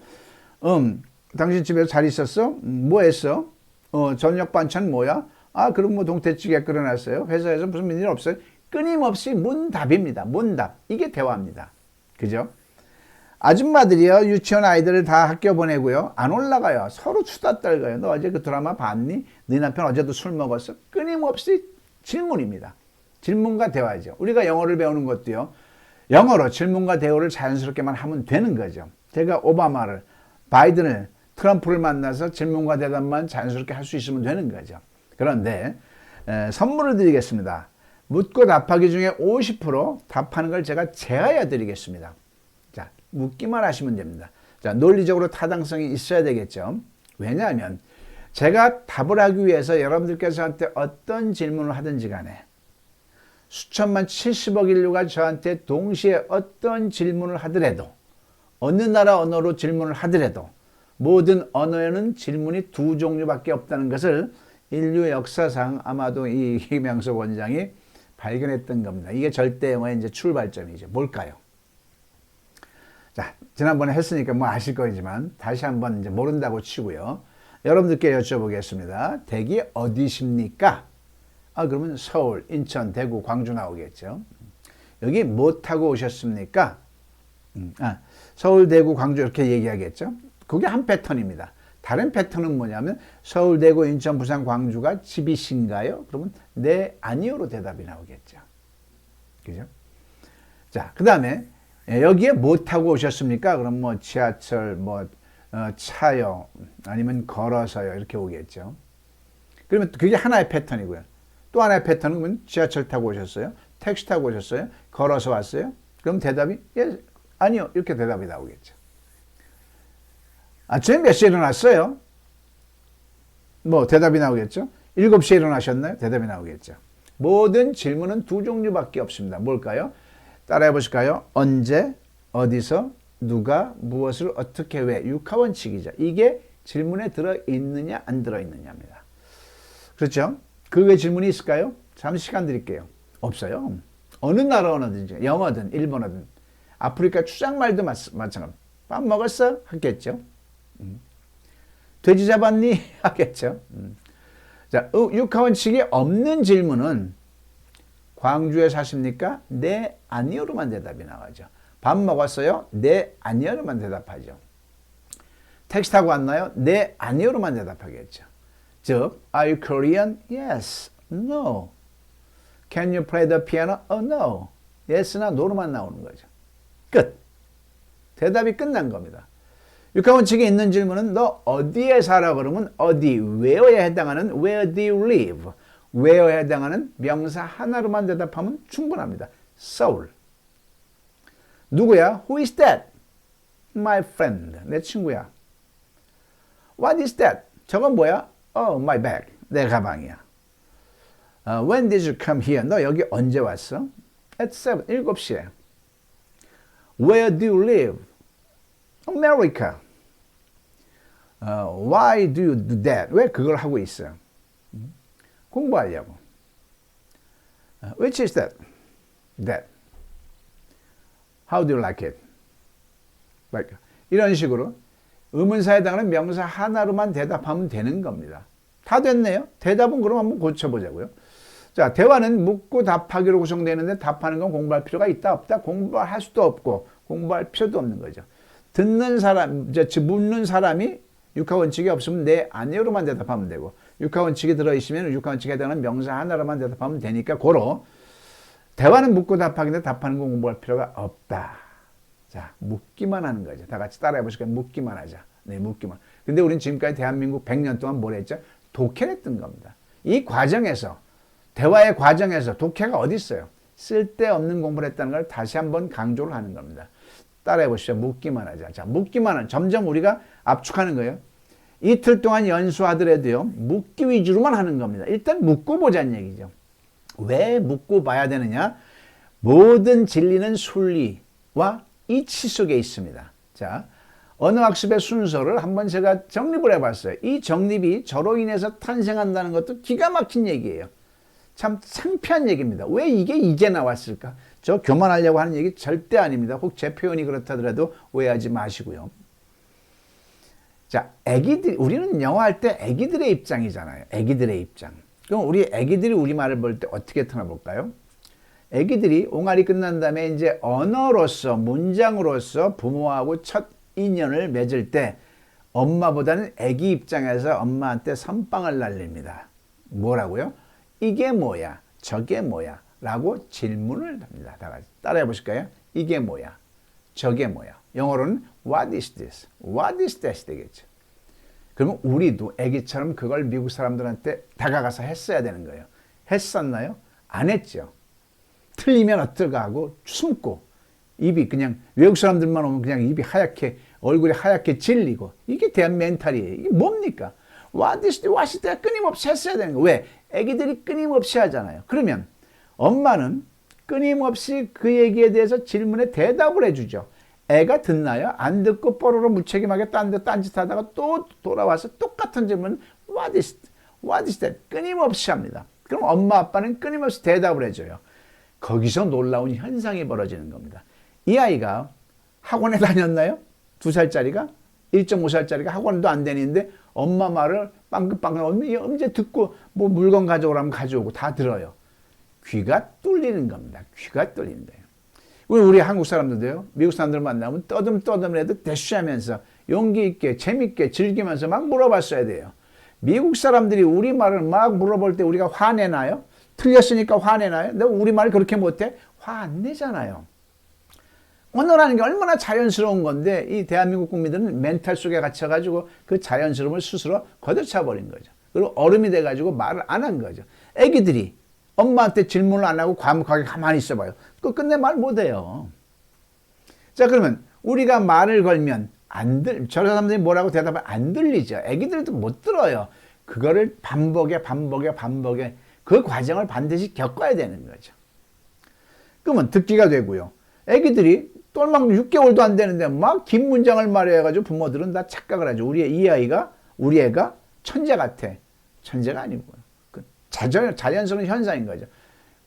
당신 집에서 잘 있었어? 뭐 했어? 저녁 반찬 뭐야? 그럼 뭐 동태찌개 끓여놨어요. 회사에서 무슨 일 없어요? 끊임없이 문답입니다. 문답. 이게 대화입니다. 그죠? 아줌마들이요, 유치원 아이들을 다 학교 보내고요, 안 올라가요. 서로 수다 떨어요. 너 어제 그 드라마 봤니? 네 남편 어제도 술 먹었어? 끊임없이 질문입니다. 질문과 대화죠. 우리가 영어를 배우는 것도요, 영어로 질문과 대화를 자연스럽게만 하면 되는 거죠. 제가 오바마를, 바이든을, 트럼프를 만나서 질문과 대답만 자연스럽게 할 수 있으면 되는 거죠. 그런데 선물을 드리겠습니다. 묻고 답하기 중에 50% 답하는 걸 제가 제하여 드리겠습니다. 자, 묻기만 하시면 됩니다. 자, 논리적으로 타당성이 있어야 되겠죠. 왜냐하면 제가 답을 하기 위해서 여러분들께서 저한테 어떤 질문을 하든지 간에 수천만 70억 인류가 저한테 동시에 어떤 질문을 하더라도, 어느 나라 언어로 질문을 하더라도 모든 언어에는 질문이 두 종류밖에 없다는 것을 인류 역사상 아마도 이 김양석 원장이 발견했던 겁니다. 이게 절대 영어의 이제 출발점이죠. 뭘까요? 자, 지난번에 했으니까 뭐 아실 거지만 다시 한번 이제 모른다고 치고요. 여러분들께 여쭤보겠습니다. 댁이 어디십니까? 그러면 서울, 인천, 대구, 광주 나오겠죠. 여기 뭐 타고 오셨습니까? 서울, 대구, 광주 이렇게 얘기하겠죠. 그게 한 패턴입니다. 다른 패턴은 뭐냐면 서울, 대구, 인천, 부산, 광주가 집이신가요? 그러면 네, 아니요로 대답이 나오겠죠. 그죠? 자, 그 다음에 여기에 뭐 타고 오셨습니까? 그럼 뭐 지하철, 차요, 아니면 걸어서요 이렇게 오겠죠. 그러면 그게 하나의 패턴이고요. 또 하나의 패턴은 지하철 타고 오셨어요? 택시 타고 오셨어요? 걸어서 왔어요? 그럼 대답이 예, 아니요 이렇게 대답이 나오겠죠. 아침에 몇 시에 일어났어요? 뭐 대답이 나오겠죠. 7시에 일어나셨나요? 대답이 나오겠죠. 모든 질문은 두 종류밖에 없습니다. 뭘까요? 따라해 보실까요? 언제, 어디서, 누가, 무엇을, 어떻게, 왜. 육하원칙이죠. 이게 질문에 들어있느냐 안 들어있느냐입니다. 그렇죠? 그 외에 질문이 있을까요? 잠시 시간 드릴게요. 없어요. 어느 나라 언어든지, 영어든 일본어든 아프리카 추장말도 마찬가지. 밥 먹었어? 하겠죠. 돼지 잡았니? 하겠죠. 자, 육하원칙이 없는 질문은 광주에 사십니까? 네, 아니요로만 대답이 나가죠. 밥 먹었어요? 네, 아니요로만 대답하죠. 택시 타고 왔나요? 네, 아니요로만 대답하겠죠. 즉, are you Korean? Yes, no. Can you play the piano? Oh, no. Yes나 no로만 나오는 거죠. 끝. 대답이 끝난 겁니다. 육하원칙에 있는 질문은 너 어디에 살아? 그러면 어디, where에 해당하는 where do you live? where에 해당하는 명사 하나로만 대답하면 충분합니다. 서울. 누구야? Who is that? My friend. 내 친구야. What is that? 저건 뭐야? Oh, my bag. 내 가방이야. When did you come here? 너 여기 언제 왔어? At 7. 7시에. Where do you live? America. Why do you do that? 왜 그걸 하고 있어? 공부하려고. Which is that? That. How do you like it? Like. 이런 식으로 의문사에 해당하는 명사 하나로만 대답하면 되는 겁니다. 다 됐네요. 대답은 그럼 한번 고쳐보자고요. 자, 대화는 묻고 답하기로 구성되는데 답하는 건 공부할 필요가 있다 없다? 공부할 수도 없고 공부할 필요도 없는 거죠. 듣는 사람, 묻는 사람이 육하원칙이 없으면 네, 아니요로만 대답하면 되고 육하원칙이 들어있으면 육하원칙에 해당하는 명사 하나로만 대답하면 되니까 고로 대화는 묻고 답하기인데 답하는 건 공부할 필요가 없다. 자, 묻기만 하는 거죠. 다 같이 따라해 보실까요? 묻기만 하자. 네, 묻기만. 근데 우린 지금까지 대한민국 100년 동안 뭘 했죠? 독해냈던 겁니다. 이 과정에서, 대화의 과정에서 독해가 어디 있어요? 쓸데없는 공부를 했다는 걸 다시 한번 강조를 하는 겁니다. 따라해 보시죠. 묻기만 하자. 자, 묻기만 하는, 점점 우리가 압축하는 거예요. 이틀 동안 연수하더라도요, 묻기 위주로만 하는 겁니다. 일단 묻고 보자는 얘기죠. 왜 묻고 봐야 되느냐? 모든 진리는 순리와 이치 속에 있습니다. 자, 언어학습의 순서를 한번 제가 정립을 해봤어요. 이 정립이 저로 인해서 탄생한다는 것도 기가 막힌 얘기예요. 참 창피한 얘기입니다. 왜 이게 이제 나왔을까? 저 교만하려고 하는 얘기 절대 아닙니다. 혹 제 표현이 그렇다더라도 오해하지 마시고요. 자, 애기들, 우리는 영어 할 때 애기들의 입장이잖아요. 애기들의 입장. 그럼 우리 애기들이 우리말을 볼 때 어떻게 틀어볼까요? 애기들이 옹알이 끝난 다음에 이제 언어로서 문장으로서 부모하고 첫 인연을 맺을 때 엄마보다는 애기 입장에서 엄마한테 선빵을 날립니다. 뭐라고요? 이게 뭐야? 저게 뭐야? 라고 질문을 합니다. 다 같이 따라해 보실까요? 이게 뭐야? 저게 뭐야? 영어로는 What is this? What is that? 되겠죠. 그러면 우리도 애기처럼 그걸 미국 사람들한테 다가가서 했어야 되는 거예요. 했었나요? 안 했죠. 틀리면 어떡하고 숨고 입이 그냥 외국 사람들만 오면 그냥 입이 하얗게 얼굴이 하얗게 질리고 이게 대한 멘탈이에요. 이게 뭡니까? What is that? 끊임없이 했어야 되는 거예요. 왜? 애기들이 끊임없이 하잖아요. 그러면 엄마는 끊임없이 그 얘기에 대해서 질문에 대답을 해주죠. 애가 듣나요? 안 듣고 뽀로로 무책임하게 딴짓하다가 또 돌아와서 똑같은 질문 What is that? 끊임없이 합니다. 그럼 엄마 아빠는 끊임없이 대답을 해줘요. 거기서 놀라운 현상이 벌어지는 겁니다. 이 아이가 학원에 다녔나요? 2살짜리가? 1.5살짜리가 학원도 안 다니는데 엄마 말을 빵긋빵긋 언제 듣고 뭐 물건 가져오라면 가져오고 다 들어요. 귀가 뚫리는 겁니다. 귀가 뚫리는 거예요. 우리 한국 사람들도요. 미국 사람들 만나면 떠듬해도 대쉬하면서 용기 있게 재밌게 즐기면서 막 물어봤어야 돼요. 미국 사람들이 우리 말을 막 물어볼 때 우리가 화내나요? 틀렸으니까 화내나요? 너 우리 말 그렇게 못해? 화 안 내잖아요. 언어라는 게 얼마나 자연스러운 건데 이 대한민국 국민들은 멘탈 속에 갇혀가지고 그 자연스러움을 스스로 걷어차버린 거죠. 그리고 어른이 돼가지고 말을 안 한 거죠. 애기들이 엄마한테 질문을 안 하고 과묵하게 가만히 있어봐요. 그 끝내 말 못해요. 자, 그러면 우리가 말을 걸면 저 사람들이 뭐라고 대답하면 안 들리죠. 애기들도 못 들어요. 그거를 반복에 그 과정을 반드시 겪어야 되는 거죠. 그러면 듣기가 되고요. 애기들이 똘막 6개월도 안 되는데 막 긴 문장을 말해가지고 부모들은 다 착각을 하죠. 우리 애가 천재 같아. 천재가 아니고요. 자연스러운 현상인 거죠.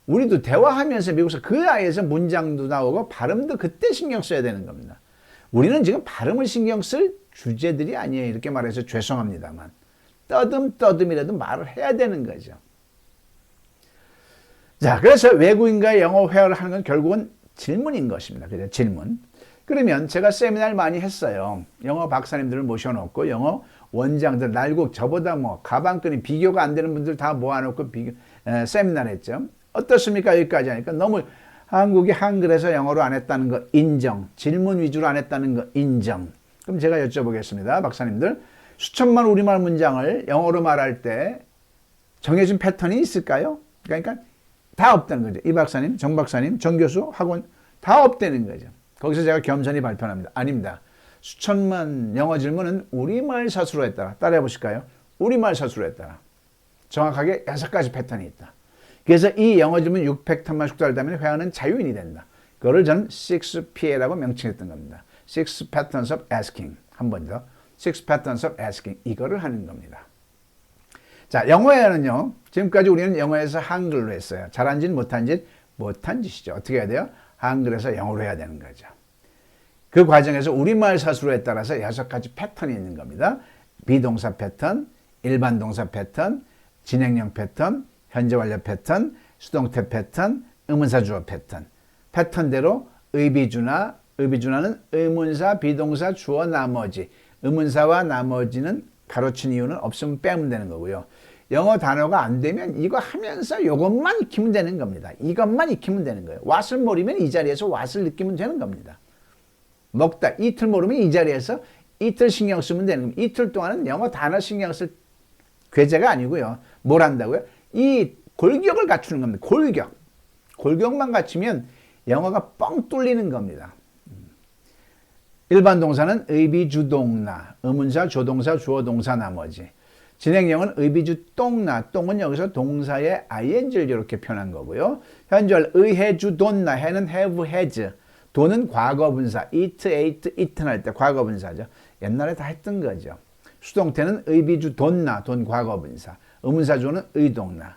우리도 대화하면서 미국에서 그 아이에서 문장도 나오고 발음도 그때 신경 써야 되는 겁니다. 우리는 지금 발음을 신경 쓸 주제들이 아니에요. 이렇게 말해서 죄송합니다만. 떠듬이라도 말을 해야 되는 거죠. 자, 그래서 외국인과의 영어 회화를 하는 건 결국은 질문인 것입니다. 그죠? 질문. 그러면 제가 세미나를 많이 했어요. 영어 박사님들을 모셔놓고 영어 원장들 날고 저보다 뭐 가방끈이 비교가 안 되는 분들 다 모아놓고 세미나를 했죠. 어떻습니까? 여기까지 하니까 너무 한국이 한글에서 영어로 안 했다는 거 인정. 질문 위주로 안 했다는 거 인정. 그럼 제가 여쭤보겠습니다. 박사님들. 수천만 우리말 문장을 영어로 말할 때 정해진 패턴이 있을까요? 그러니까 다 없다는 거죠. 이 박사님, 정 박사님, 정 교수, 학원 다 없다는 거죠. 거기서 제가 겸손히 발표합니다. 아닙니다. 수천만 영어 질문은 우리말 사수로에 따라 따라해 보실까요? 우리말 사수로에 따라 정확하게 6가지 패턴이 있다. 그래서 이 영어 질문 6패턴만 숙달되면 회화는 자유인이 된다. 그거를 저는 6PA라고 명칭했던 겁니다. 6 Patterns of Asking. 한 번 더. 6 Patterns of Asking. 이거를 하는 겁니다. 자, 영어에는요. 지금까지 우리는 영어에서 한글로 했어요. 잘한 짓, 못한 짓, 못한 짓이죠. 어떻게 해야 돼요? 한글에서 영어로 해야 되는 거죠. 그 과정에서 우리말 사수로에 따라서 6가지 패턴이 있는 겁니다. 비동사 패턴, 일반 동사 패턴, 진행형 패턴, 현재 완료 패턴, 수동태 패턴, 의문사 주어 패턴. 패턴대로 의비준하는 의문사, 비동사, 주어, 나머지. 의문사와 나머지는 가로친 이유는 없으면 빼면 되는 거고요. 영어 단어가 안 되면 이거 하면서 이것만 익히면 되는 겁니다. 이것만 익히면 되는 거예요. what을 모르면 이 자리에서 what을 느끼면 되는 겁니다. 먹다 이틀 모르면 이 자리에서 이틀 신경 쓰면 되는 겁니다. 이틀 동안은 영어 단어 신경 쓸 괴제가 아니고요. 뭘 한다고요? 이 골격을 갖추는 겁니다. 골격만 갖추면 영어가 뻥 뚫리는 겁니다. 일반 동사는 의비주동나, 의문사, 조동사, 주어동사, 나머지. 진행형은 의비주 똥나, 똥은 여기서 동사의 ing를 이렇게 표현한 거고요. 현재할 의해주돈나, 해는 have, has. 돈은 과거분사, eat, ate, eaten 할 때 과거분사죠. 옛날에 다 했던 거죠. 수동태는 의비주돈나, 돈 과거분사. 의문사 주어는 의동나.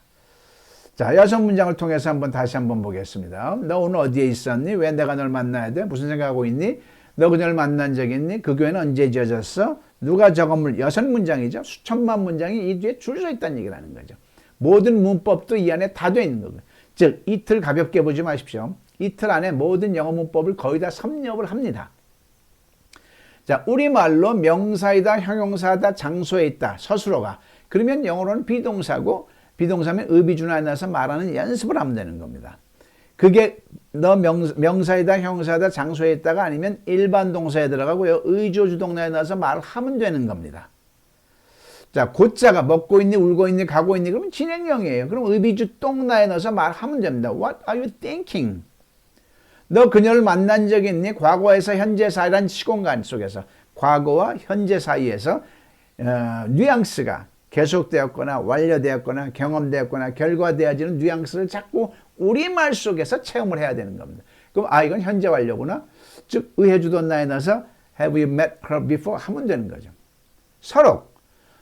자, 6문장을 통해서 다시 한번 보겠습니다. 너 오늘 어디에 있었니? 왜 내가 널 만나야 돼? 무슨 생각하고 있니? 너 그녀를 만난 적 있니? 그 교회는 언제 지어졌어? 누가 저 건물? 6문장이죠. 수천만 문장이 이 뒤에 줄 서 있다는 얘기를 하는 거죠. 모든 문법도 이 안에 다 돼 있는 거고요. 즉 이틀 가볍게 보지 마십시오. 이틀 안에 모든 영어 문법을 거의 다 섭렵을 합니다. 자, 우리말로 명사이다, 형용사다, 장소에 있다, 서술어가. 그러면 영어로는 비동사고 비동사면 의비준화에 넣어서 말하는 연습을 하면 되는 겁니다. 그게 너 명사이다, 형용사다, 장소에 있다가 아니면 일반 동사에 들어가고요. 의조 주동사에 넣어서 말을 하면 되는 겁니다. 자, 고자가 먹고 있니, 울고 있니, 가고 있니, 그러면 진행형이에요. 그럼 의비주 똥나에 넣어서 말하면 됩니다. What are you thinking? 너 그녀를 만난 적이 있니? 과거에서 현재 사이란 시공간 속에서 과거와 현재 사이에서 뉘앙스가 계속되었거나 완료되었거나 경험되었거나 결과되어지는 뉘앙스를 자꾸 우리말 속에서 체험을 해야 되는 겁니다. 그럼 이건 현재 완료구나. 즉 의해주던 나에 넣어서 Have you met her before? 하면 되는 거죠. 서로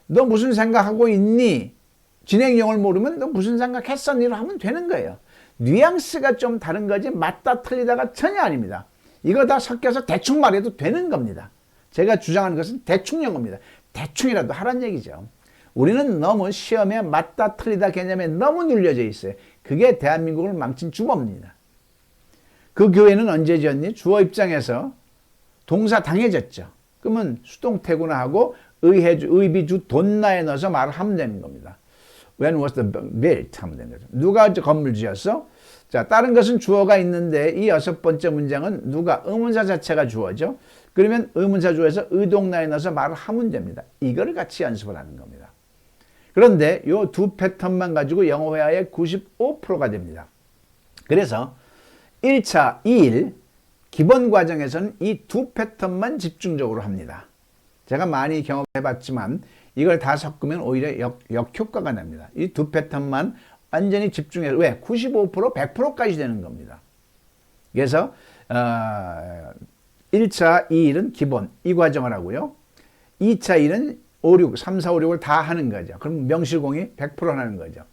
너 무슨 생각하고 있니? 진행형을 모르면 너 무슨 생각했었니로 하면 되는 거예요. 뉘앙스가 좀 다른 거지 맞다 틀리다가 전혀 아닙니다. 이거 다 섞여서 대충 말해도 되는 겁니다. 제가 주장하는 것은 대충 영어입니다. 대충이라도 하란 얘기죠. 우리는 너무 시험에 맞다 틀리다 개념에 너무 눌려져 있어요. 그게 대한민국을 망친 주범입니다. 그 교회는 언제 지었니? 주어 입장에서 동사 당해졌죠. 그러면 수동태구나 하고 의비주 돈나에 넣어서 말을 하면 되는 겁니다. When was the built? 하면 되는 거죠. 누가 건물 지었어? 자, 다른 것은 주어가 있는데 이 6번째 문장은 누가 의문사 자체가 주어죠. 그러면 의문사 주어에서 의동나에 넣어서 말을 하면 됩니다. 이거를 같이 연습을 하는 겁니다. 그런데 이 두 패턴만 가지고 영어 회화의 95%가 됩니다. 그래서 1차 2일 기본 과정에서는 이 두 패턴만 집중적으로 합니다. 제가 많이 경험해봤지만 이걸 다 섞으면 오히려 역효과가 납니다. 이 두 패턴만 완전히 집중해서 왜? 95%, 100%까지 되는 겁니다. 그래서 1차 2일은 기본 이 과정을 하고요. 2차 1은 5, 6, 3, 4, 5, 6을 다 하는 거죠. 그럼 명실공히 100% 하는 거죠.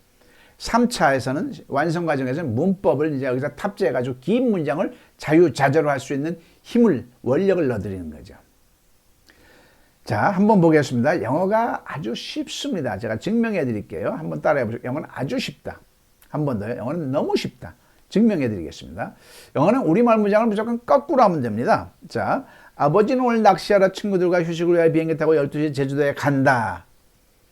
3차에서는 완성 과정에서는 문법을 이제 여기서 탑재해가지고 긴 문장을 자유자재로 할 수 있는 힘을, 원력을 넣어드리는 거죠. 자, 한번 보겠습니다. 영어가 아주 쉽습니다. 제가 증명해 드릴게요. 한번 따라해 보세요. 영어는 아주 쉽다. 한 번 더요. 영어는 너무 쉽다. 증명해 드리겠습니다. 영어는 우리말 문장을 무조건 거꾸로 하면 됩니다. 자, 아버지는 오늘 낚시하러 친구들과 휴식을 위해 비행기 타고 12시에 제주도에 간다.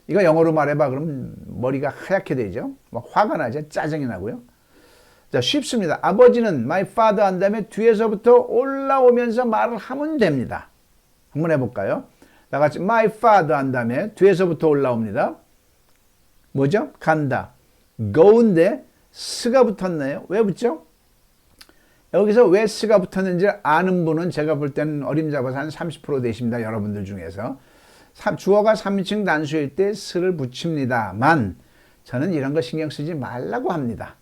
이거 영어로 말해봐. 그럼 머리가 하얗게 되죠. 막 화가 나죠. 짜증이 나고요. 자, 쉽습니다. 아버지는 my father 한 다음에 뒤에서부터 올라오면서 말을 하면 됩니다. 한번 해볼까요? 다 같이 my father 한 다음에 뒤에서부터 올라옵니다. 뭐죠? 간다. go인데 스가 붙었네요. 왜 붙죠? 여기서 왜 스가 붙었는지 아는 분은 제가 볼 때는 어림잡아서 한 30% 되십니다. 여러분들 중에서. 주어가 3인칭 단수일 때 스를 붙입니다만 저는 이런 거 신경 쓰지 말라고 합니다.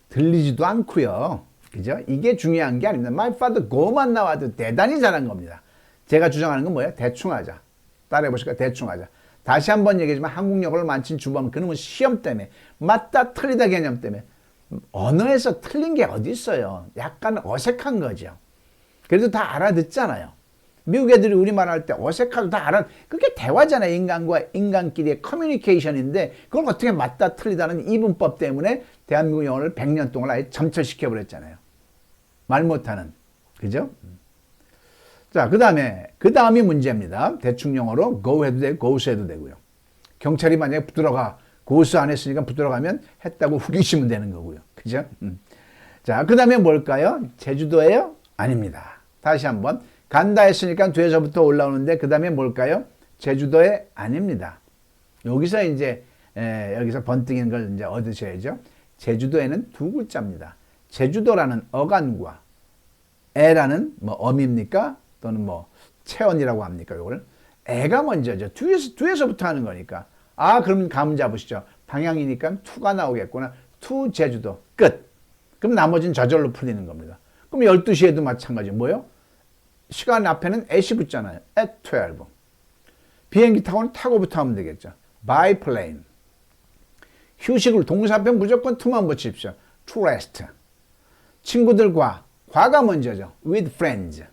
들리지도 않고요. 그죠? 이게 중요한 게 아닙니다. My father go만 나와도 대단히 잘한 겁니다. 제가 주장하는 건 뭐예요? 대충 하자. 따라해 보실까요? 대충 하자. 다시 한번 얘기하지만 한국 영어를 만친 주범 그놈은 시험 때문에 맞다 틀리다 개념 때문에 언어에서 틀린 게 어디 있어요. 약간 어색한 거죠. 그래도 다 알아듣잖아요. 미국 애들이 우리말 할 때 어색하도 다 알아. 그게 대화잖아요. 인간과 인간끼리의 커뮤니케이션인데 그걸 어떻게 맞다 틀리다는 이분법 때문에 대한민국 영어를 100년 동안 아예 점철시켜 버렸잖아요. 말 못하는. 그죠? 자, 그 다음이 문제입니다. 대충 영어로 go 해도 되고 goes 해도 되고요. 경찰이 만약에 붙들어가 고수 안 했으니까 붙들어가면 했다고 후기시면 되는 거고요. 그죠? 자, 그 다음에 뭘까요? 제주도예요? 아닙니다. 다시 한번. 간다 했으니까 뒤에서부터 올라오는데 그 다음에 뭘까요? 제주도에 아닙니다. 여기서 이제 여기서 번뜩이는 걸 이제 얻으셔야죠. 제주도에는 두 글자입니다. 제주도라는 어간과 애라는 뭐 엄입니까? 또는 뭐 체언이라고 합니까? 이걸 애가 먼저죠. 뒤에서부터 하는 거니까. 그럼 감 잡으시죠. 방향이니까 투가 나오겠구나. 투 제주도 끝. 그럼 나머지는 저절로 풀리는 겁니다. 그럼 12시에도 마찬가지. 뭐요? 시간 앞에는 at이 붙잖아요. at 12. 비행기 타고는 타고부터 하면 되겠죠. by plane. 휴식을 동사 앞에 무조건 to만 붙입시오. to rest. 친구들과 과가 먼저죠. with friends.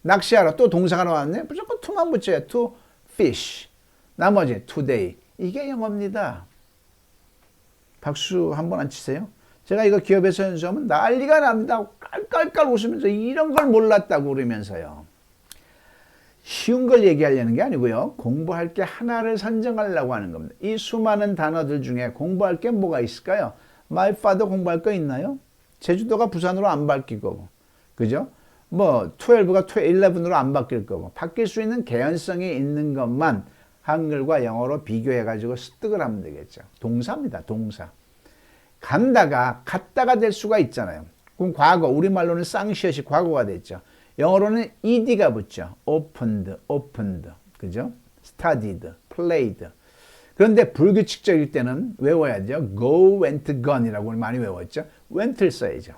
낚시하러 또 동사가 나왔네. 무조건 to만 붙여요. to fish. 나머지 today. 이게 영어입니다. 박수 한번 안 치세요? 제가 이거 기업에서 연수하면 난리가 납니다. 깔깔깔 웃으면서 이런 걸 몰랐다고 그러면서요. 쉬운 걸 얘기하려는 게 아니고요. 공부할 게 하나를 선정하려고 하는 겁니다. 이 수많은 단어들 중에 공부할 게 뭐가 있을까요? My father 공부할 거 있나요? 제주도가 부산으로 안 바뀔 거고. 그죠? 뭐 12가 11으로 안 바뀔 거고. 바뀔 수 있는 개연성이 있는 것만 한글과 영어로 비교해가지고 습득을 하면 되겠죠. 동사입니다. 동사. 갔다가 될 수가 있잖아요. 그럼 과거, 우리말로는 쌍시옷이 과거가 됐죠. 영어로는 ed가 붙죠. opened, 그죠? studied, played. 그런데 불규칙적일 때는 외워야죠. go, went, gone이라고 많이 외웠죠. went를 써야죠.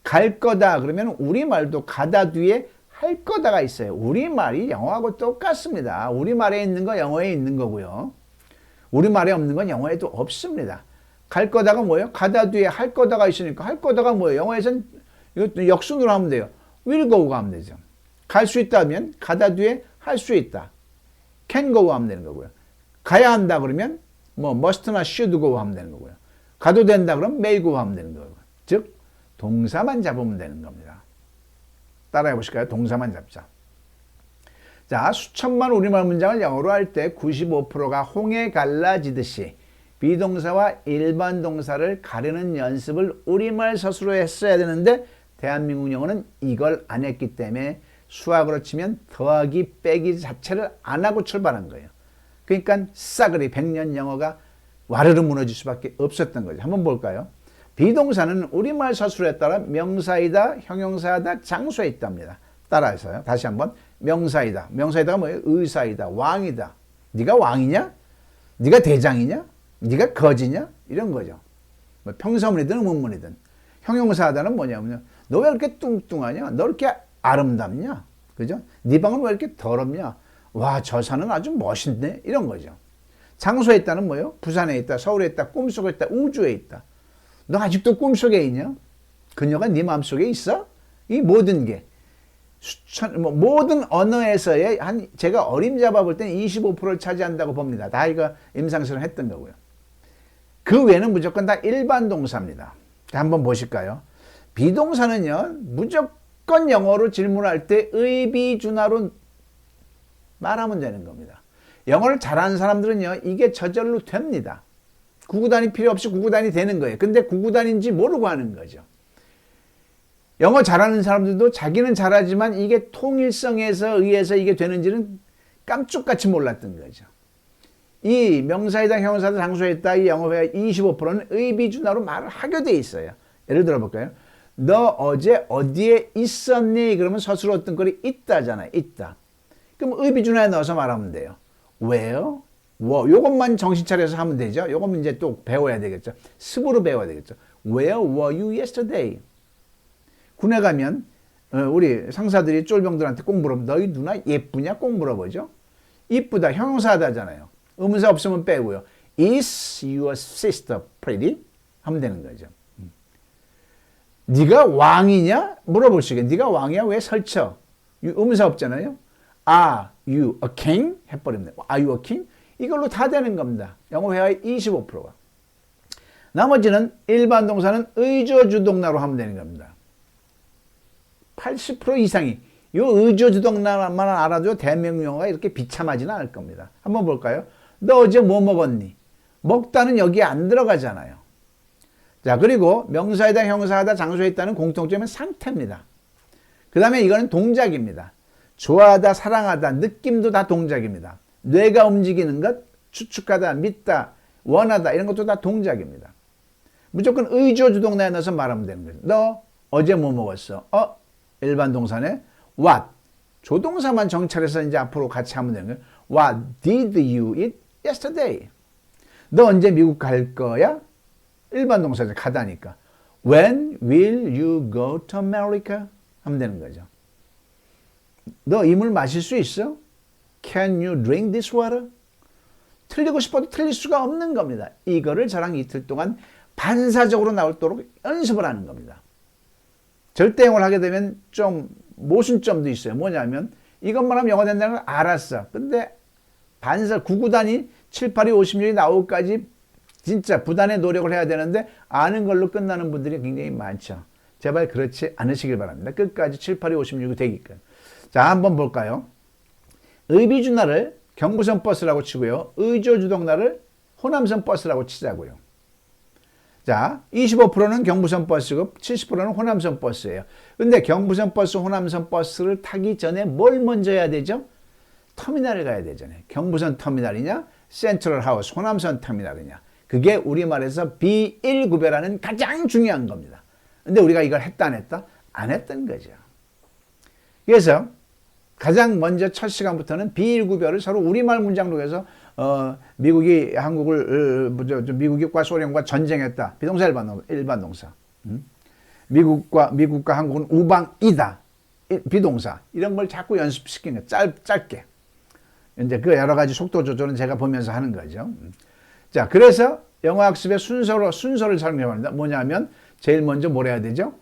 갈 거다 그러면 우리말도 가다 뒤에 할 거다가 있어요. 우리말이 영어하고 똑같습니다. 우리말에 있는 거 영어에 있는 거고요. 우리말에 없는 건 영어에도 없습니다. 갈 거다가 뭐예요? 가다 뒤에 할 거다가 있으니까 할 거다가 뭐예요? 영어에서는 이것도 역순으로 하면 돼요. will go가 하면 되죠. 갈 수 있다면 가다 뒤에 할 수 있다. can go 하면 되는 거고요. 가야 한다 그러면 뭐 must나 should go 하면 되는 거고요. 가도 된다 그러면 may go 하면 되는 거고요. 즉 동사만 잡으면 되는 겁니다. 따라해 보실까요? 동사만 잡자. 자, 수천만 우리말 문장을 영어로 할 때 95%가 홍해 갈라지듯이 비동사와 일반 동사를 가르는 연습을 우리말 서술로 했어야 되는데 대한민국 영어는 이걸 안 했기 때문에 수학으로 치면 더하기 빼기 자체를 안 하고 출발한 거예요. 그러니까 싸그리 100년 영어가 와르르 무너질 수밖에 없었던 거죠. 한번 볼까요? 비동사는 우리말 서술에 따라 명사이다, 형용사이다, 장소에 있답니다. 따라해서요. 다시 한번 명사이다. 명사이다가 뭐예요? 의사이다, 왕이다. 네가 왕이냐? 네가 대장이냐? 네가 거지냐? 이런 거죠. 뭐 평서문이든 의문문이든. 형용사하다는 뭐냐면요. 너 왜 이렇게 뚱뚱하냐? 너 이렇게 아름답냐? 그죠? 네 방은 왜 이렇게 더럽냐? 와, 저 산은 아주 멋있네? 이런 거죠. 장소에 있다는 뭐예요? 부산에 있다, 서울에 있다, 꿈속에 있다, 우주에 있다. 너 아직도 꿈속에 있냐? 그녀가 네 마음속에 있어? 이 모든 게 모든 언어에서의 제가 어림잡아 볼 때는 25%를 차지한다고 봅니다. 다 이거 임상실험 했던 거고요. 그 외에는 무조건 다 일반 동사입니다. 한번 보실까요? 비동사는요, 무조건 영어로 질문할 때 의비준하로 말하면 되는 겁니다. 영어를 잘하는 사람들은요, 이게 저절로 됩니다. 구구단이 필요 없이 구구단이 되는 거예요. 근데 구구단인지 모르고 하는 거죠. 영어 잘하는 사람들도 자기는 잘하지만 이게 통일성에서 의해서 이게 되는지는 깜짝같이 몰랐던 거죠. 이 명사이다, 형용사다, 장소에 있다, 이 영어의 25%는 의비준하로 말을 하게 돼 있어요. 예를 들어 볼까요? 너 어제 어디에 있었니? 그러면 서술어 어떤 글이 있다잖아요. 있다. 그럼 의비준하에 넣어서 말하면 돼요. Where? 요것만 정신 차려서 하면 되죠. 요거는 이제 또 배워야 되겠죠. 습으로 배워야 되겠죠. Where were you yesterday? 군에 가면 우리 상사들이 쫄병들한테 꼭 물어보면 너희 누나 예쁘냐? 꼭 물어보죠. 이쁘다. 형용사다잖아요. 의문사 없으면 빼고요. Is your sister pretty? 하면 되는 거죠. 네가 왕이냐? 물어볼 수 있겠네. 네가 왕이야? 왜 설쳐? 의문사 없잖아요. Are you a king? 해버립니다. Are you a king? 이걸로 다 되는 겁니다. 영어 회화의 25%가. 나머지는 일반 동사는 의조주동사로 하면 되는 겁니다. 80% 이상이 이 의조주동사만 알아도 대한민국 영어가 이렇게 비참하지는 않을 겁니다. 한번 볼까요? 너 어제 뭐 먹었니? 먹다는 여기에 안 들어가잖아요. 자, 그리고 명사이다, 형용사이다, 장소에 있다는 공통점은 상태입니다. 그 다음에 이거는 동작입니다. 좋아하다, 사랑하다, 느낌도 다 동작입니다. 뇌가 움직이는 것, 추측하다, 믿다, 원하다 이런 것도 다 동작입니다. 무조건 의조주동사에 넣어서 말하면 되는 거죠. 너 어제 뭐 먹었어? 일반 동사네. What? 조동사만 정찰해서 이제 앞으로 같이 하면 되는 거예요. What did you eat yesterday? 너 언제 미국 갈 거야? 일반 동사죠. 가다니까. When will you go to America? 하면 되는 거죠. 너 이 물 마실 수 있어? Can you drink this water? 틀리고 싶어도 틀릴 수가 없는 겁니다. 이거를 저랑 이틀 동안 반사적으로 나오도록 연습을 하는 겁니다. 절대영어를 하게 되면 좀 모순점도 있어요. 뭐냐면 이것만 하면 영어 된다는 걸 알았어. 근데 구구단이 7, 8, 2, 56이 나오기까지 진짜 부단의 노력을 해야 되는데 아는 걸로 끝나는 분들이 굉장히 많죠. 제발 그렇지 않으시길 바랍니다. 끝까지 7, 8, 2, 56이 되기까지. 자, 한번 볼까요? 의비준날을 경부선 버스라고 치고요. 의조주동날을 호남선 버스라고 치자고요. 자, 25%는 경부선 버스고 70%는 호남선 버스예요. 근데 경부선 버스, 호남선 버스를 타기 전에 뭘 먼저 해야 되죠? 터미널을 가야 되잖아요. 경부선 터미널이냐, 센트럴 하우스, 호남선 터미널이냐. 그게 우리말에서 B1 구별하는 가장 중요한 겁니다. 근데 우리가 이걸 했다 안 했다? 안 했던 거죠. 그래서 가장 먼저 첫 시간부터는 B1 구별을 서로 우리말 문장록에서 미국이 미국과 소련과 전쟁했다. 비동사 일반 동사. 미국과 한국은 우방이다. 비동사. 이런 걸 자꾸 연습시키는 거예요. 짧게. 이제 그 여러 가지 속도 조절은 제가 보면서 하는 거죠. 자, 그래서 영어 학습의 순서를 설명해 봅니다. 뭐냐면 제일 먼저 뭘 해야 되죠?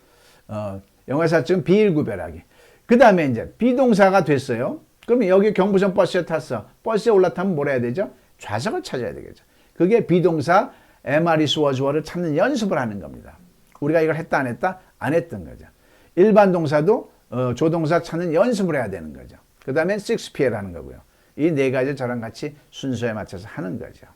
영어에서 지금 비일 구별하기. 그 다음에 이제 비동사가 됐어요. 그러면 여기 경부선 버스에 탔어. 버스에 올라타면 뭘 해야 되죠? 좌석을 찾아야 되겠죠. 그게 비동사 MRE 워즈워를 찾는 연습을 하는 겁니다. 우리가 이걸 했다 안 했다? 안 했던 거죠. 일반 동사도 조동사 찾는 연습을 해야 되는 거죠. 그 다음에 6PL 하는 거고요. 이 네 가지 저랑 같이 순서에 맞춰서 하는 거죠.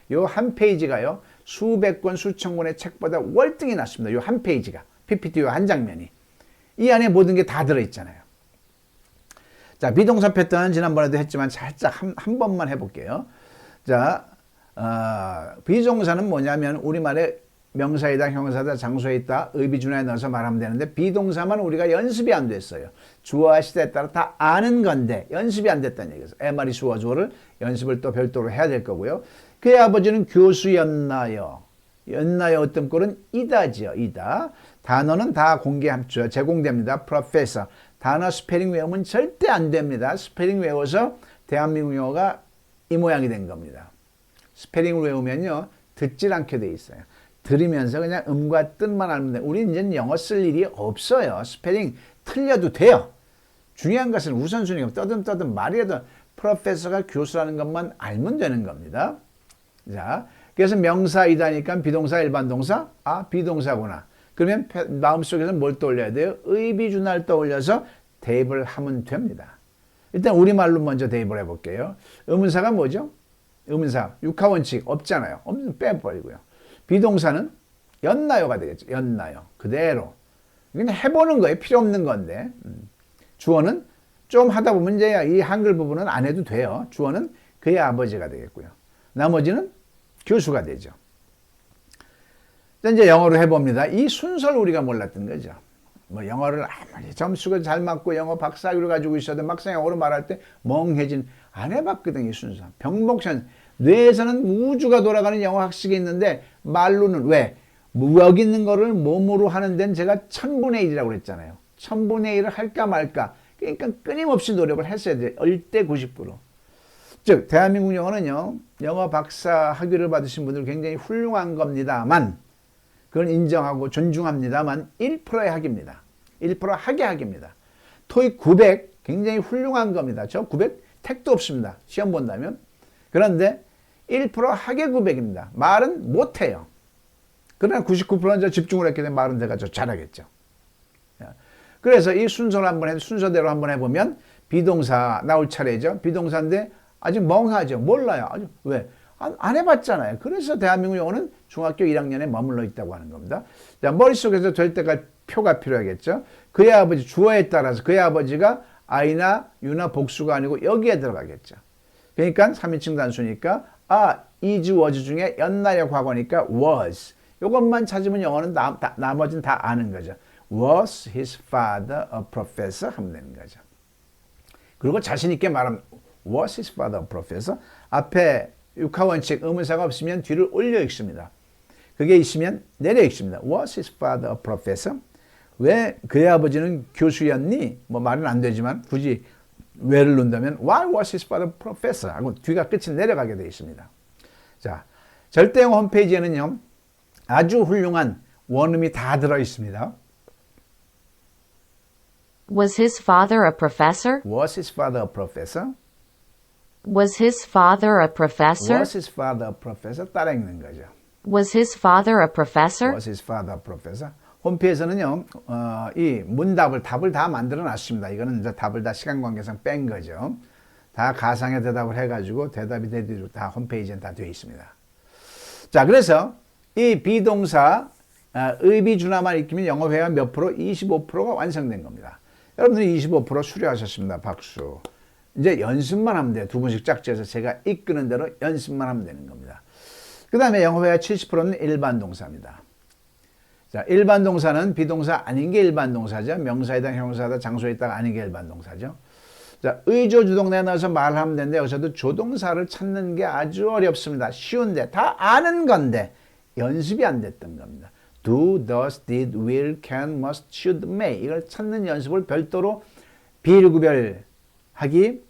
요 한 페이지가요. 수백 권, 수천 권의 책보다 월등히 낫습니다. 요 한 페이지가. PPT 요 한 장면이. 이 안에 모든 게 다 들어있잖아요. 자, 비동사 패턴은 지난번에도 했지만 살짝 한 번만 해볼게요. 자, 비동사는 뭐냐면 우리말에 명사이다, 형사다, 장소에 있다, 의비준화에 넣어서 말하면 되는데 비동사만 우리가 연습이 안 됐어요. 주어와 시대에 따라 다 아는 건데 연습이 안 됐다는 얘기죠. MRE 수어 주어를 연습을 또 별도로 해야 될 거고요. 그의 아버지는 교수였나요? 였나요? 어떤 꼴은 이다지요. 이다. 단어는 다 공개합주어 제공됩니다. 프로페서. 단어 스페링 외우면 절대 안 됩니다. 스페링 외워서 대한민국 영어가 이 모양이 된 겁니다. 스페링을 외우면요. 듣질 않게 돼 있어요. 들으면서 그냥 음과 뜻만 알면 돼요. 우리는 이제 영어 쓸 일이 없어요. 스페링 틀려도 돼요. 중요한 것은 우선순위가 떠든 말이라도 프로페서가 교수라는 것만 알면 되는 겁니다. 자, 그래서 명사이다니까 비동사, 일반 동사, 비동사구나. 그러면 마음속에서 뭘 떠올려야 돼요? 의비준화를 떠올려서 대입을 하면 됩니다. 일단 우리말로 먼저 대입을 해볼게요. 의문사가 뭐죠? 의문사, 육하원칙 없잖아요. 없는 빼버리고요. 비동사는 였나요가 되겠죠. 였나요. 그대로. 그냥 해보는 거예요. 필요 없는 건데. 주어는 좀 하다 보면 이제 이 한글 부분은 안 해도 돼요. 주어는 그의 아버지가 되겠고요. 나머지는 교수가 되죠. 이제 영어로 해봅니다. 이 순서를 우리가 몰랐던 거죠. 뭐 영어를 아무리 점수가 잘 맞고 영어 박사학위를 가지고 있어도 막상 영어로 말할 때 멍해진 안 해봤거든 이 순서. 병목션. 뇌에서는 우주가 돌아가는 영어 학식이 있는데 말로는 왜? 여기 있는 거를 몸으로 하는 데는 제가 1000분의 1이라고 그랬잖아요. 1000분의 1을 할까 말까. 그러니까 끊임없이 노력을 했어야 돼요. 절대 90%. 즉 대한민국 영어는요. 영어 박사 학위를 받으신 분들 굉장히 훌륭한 겁니다만 그건 인정하고 존중합니다만 1%의 학입니다. 1% 학의 학입니다. 토익 900 굉장히 훌륭한 겁니다. 저 900 택도 없습니다. 시험 본다면. 그런데 1% 학의 900입니다. 말은 못해요. 그러나 99%는 집중을 했기 때문에 말은 내가 잘하겠죠. 그래서 이 순서를 순서대로 한번 해보면 비동사 나올 차례죠. 비동사인데 아직 멍하죠. 몰라요. 아주 왜? 안 해봤잖아요. 그래서 대한민국 영어는 중학교 1학년에 머물러 있다고 하는 겁니다. 자, 머릿속에서 될 때까지 표가 필요하겠죠. 그의 아버지 주어에 따라서 그의 아버지가 I나 U나 복수가 아니고 여기에 들어가겠죠. 그러니까 3인칭 단수니까 is, was 중에 였나요 과거니까 was. 이것만 찾으면 영어는 나머지는 다 아는 거죠. Was his father a professor? 하면 되는 거죠. 그리고 자신 있게 말하면 Was his father a professor? 앞에 육하원칙 의문사가 없으면 뒤를 올려 읽습니다. 그게 있으면 내려 읽습니다. Was his father a professor? 왜 그의 아버지는 교수였니? 뭐 말은 안 되지만 굳이 왜를 넣는다면 Why was his father a professor? 하고 뒤가 끝이 내려가게 되어 있습니다. 자, 절대영어 홈페이지에는요. 아주 훌륭한 원음이 다 들어 있습니다. Was his father a professor? Was his father a professor? Was his father a professor? Was his father a professor? 따라 읽는 거죠. Was his father a professor? Was his father a professor? 홈페이지에서는요, 이 문답을, 답을 다 만들어 놨습니다. 이거는 이제 답을 다 시간 관계상 뺀 거죠. 다 가상의 대답을 해가지고 대답이 되도록 다 홈페이지에 다 되어 있습니다. 자, 그래서 이 비동사, 의비주나만 익히면 영어 회화 몇 프로? 25%가 완성된 겁니다. 여러분들이 25% 수료하셨습니다. 박수. 이제 연습만 하면 돼요. 두 분씩 짝지어서 제가 이끄는 대로 연습만 하면 되는 겁니다. 그 다음에 영어 회화 70%는 일반 동사입니다. 자, 일반 동사는 비동사 아닌 게 일반 동사죠. 명사이다, 형용사다, 장소에 있다가 아닌 게 일반 동사죠. 자, 의조 주동사에 넣어서 말하면 되는데 여기서도 조동사를 찾는 게 아주 어렵습니다. 쉬운데 다 아는 건데 연습이 안 됐던 겁니다. do, does, did, will, can, must, should, may 이걸 찾는 연습을 별도로 비일구별하기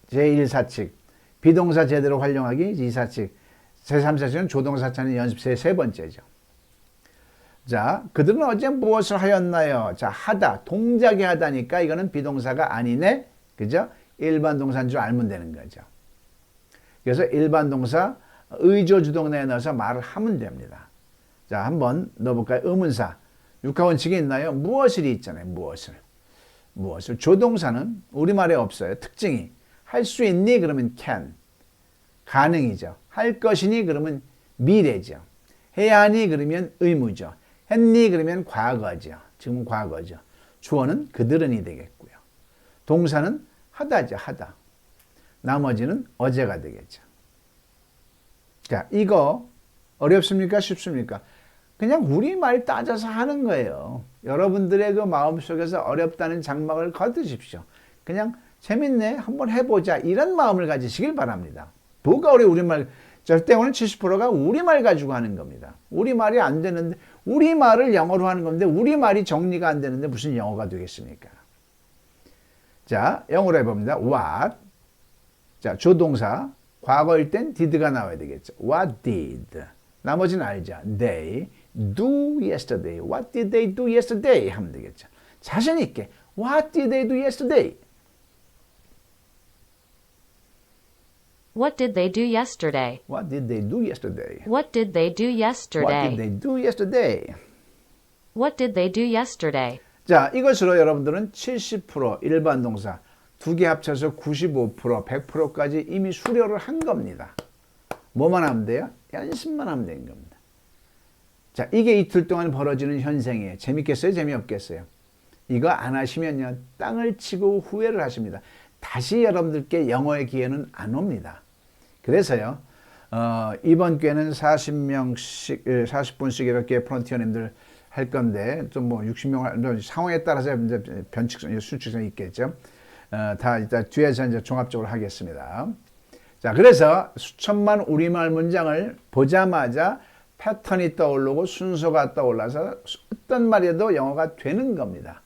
제1사칙, 비동사 제대로 활용하기 제2사칙, 제3사칙은 조동사 찾는 연습 세 번째죠. 자, 그들은 어제 무엇을 하였나요? 자, 하다, 동작이 하다니까 이거는 비동사가 아니네. 그죠? 일반 동사인 줄 알면 되는 거죠. 그래서 일반 동사 의조 주동사에 넣어서 말을 하면 됩니다. 자, 한번 넣어볼까요? 의문사. 육하원칙이 있나요? 무엇을이 있잖아요. 무엇을. 조동사는 우리말에 없어요. 특징이. 할 수 있니? 그러면 can. 가능이죠. 할 것이니? 그러면 미래죠. 해야 하니? 그러면 의무죠. 했니? 그러면 과거죠. 지금 과거죠. 주어는 그들은이 되겠고요. 동사는 하다죠. 하다. 나머지는 어제가 되겠죠. 자, 이거 어렵습니까? 쉽습니까? 그냥 우리말 따져서 하는 거예요. 여러분들의 그 마음속에서 어렵다는 장막을 거두십시오. 그냥 재밌네. 한번 해보자. 이런 마음을 가지시길 바랍니다. 뭐가 우리말, 절대 오늘 70%가 우리말 가지고 하는 겁니다. 우리말이 안 되는데, 우리말을 영어로 하는 건데, 우리말이 정리가 안 되는데 무슨 영어가 되겠습니까? 자, 영어로 해봅니다. What. 자, 조동사. 과거일 땐 did가 나와야 되겠죠. What did. 나머지는 알죠. They do yesterday. What did they do yesterday? 하면 되겠죠. 자신 있게. What did they do yesterday? What did they do yesterday? What did they do yesterday? What did they do yesterday? What did they do yesterday? What did they do yesterday? 자, 이것으로 여러분들은 70% 일반 동사 두 개 합쳐서 95%, 100%까지 이미 수료를 한 겁니다. 뭐만 하면 돼요? 연습만 하면 되는 겁니다. 자, 이게 이틀 동안 벌어지는 현생이에요. 재밌겠어요? 재미없겠어요? 이거 안 하시면요, 땅을 치고 후회를 하십니다. 다시 여러분들께 영어의 기회는 안 옵니다. 그래서요, 이번 기회는 40분씩 이렇게 프론티어님들 할 건데, 좀 뭐 60명, 상황에 따라서 이제 변칙성, 수칙성이 있겠죠. 다 이따 뒤에서 이제 종합적으로 하겠습니다. 자, 그래서 수천만 우리말 문장을 보자마자 패턴이 떠오르고 순서가 떠올라서 어떤 말에도 영어가 되는 겁니다.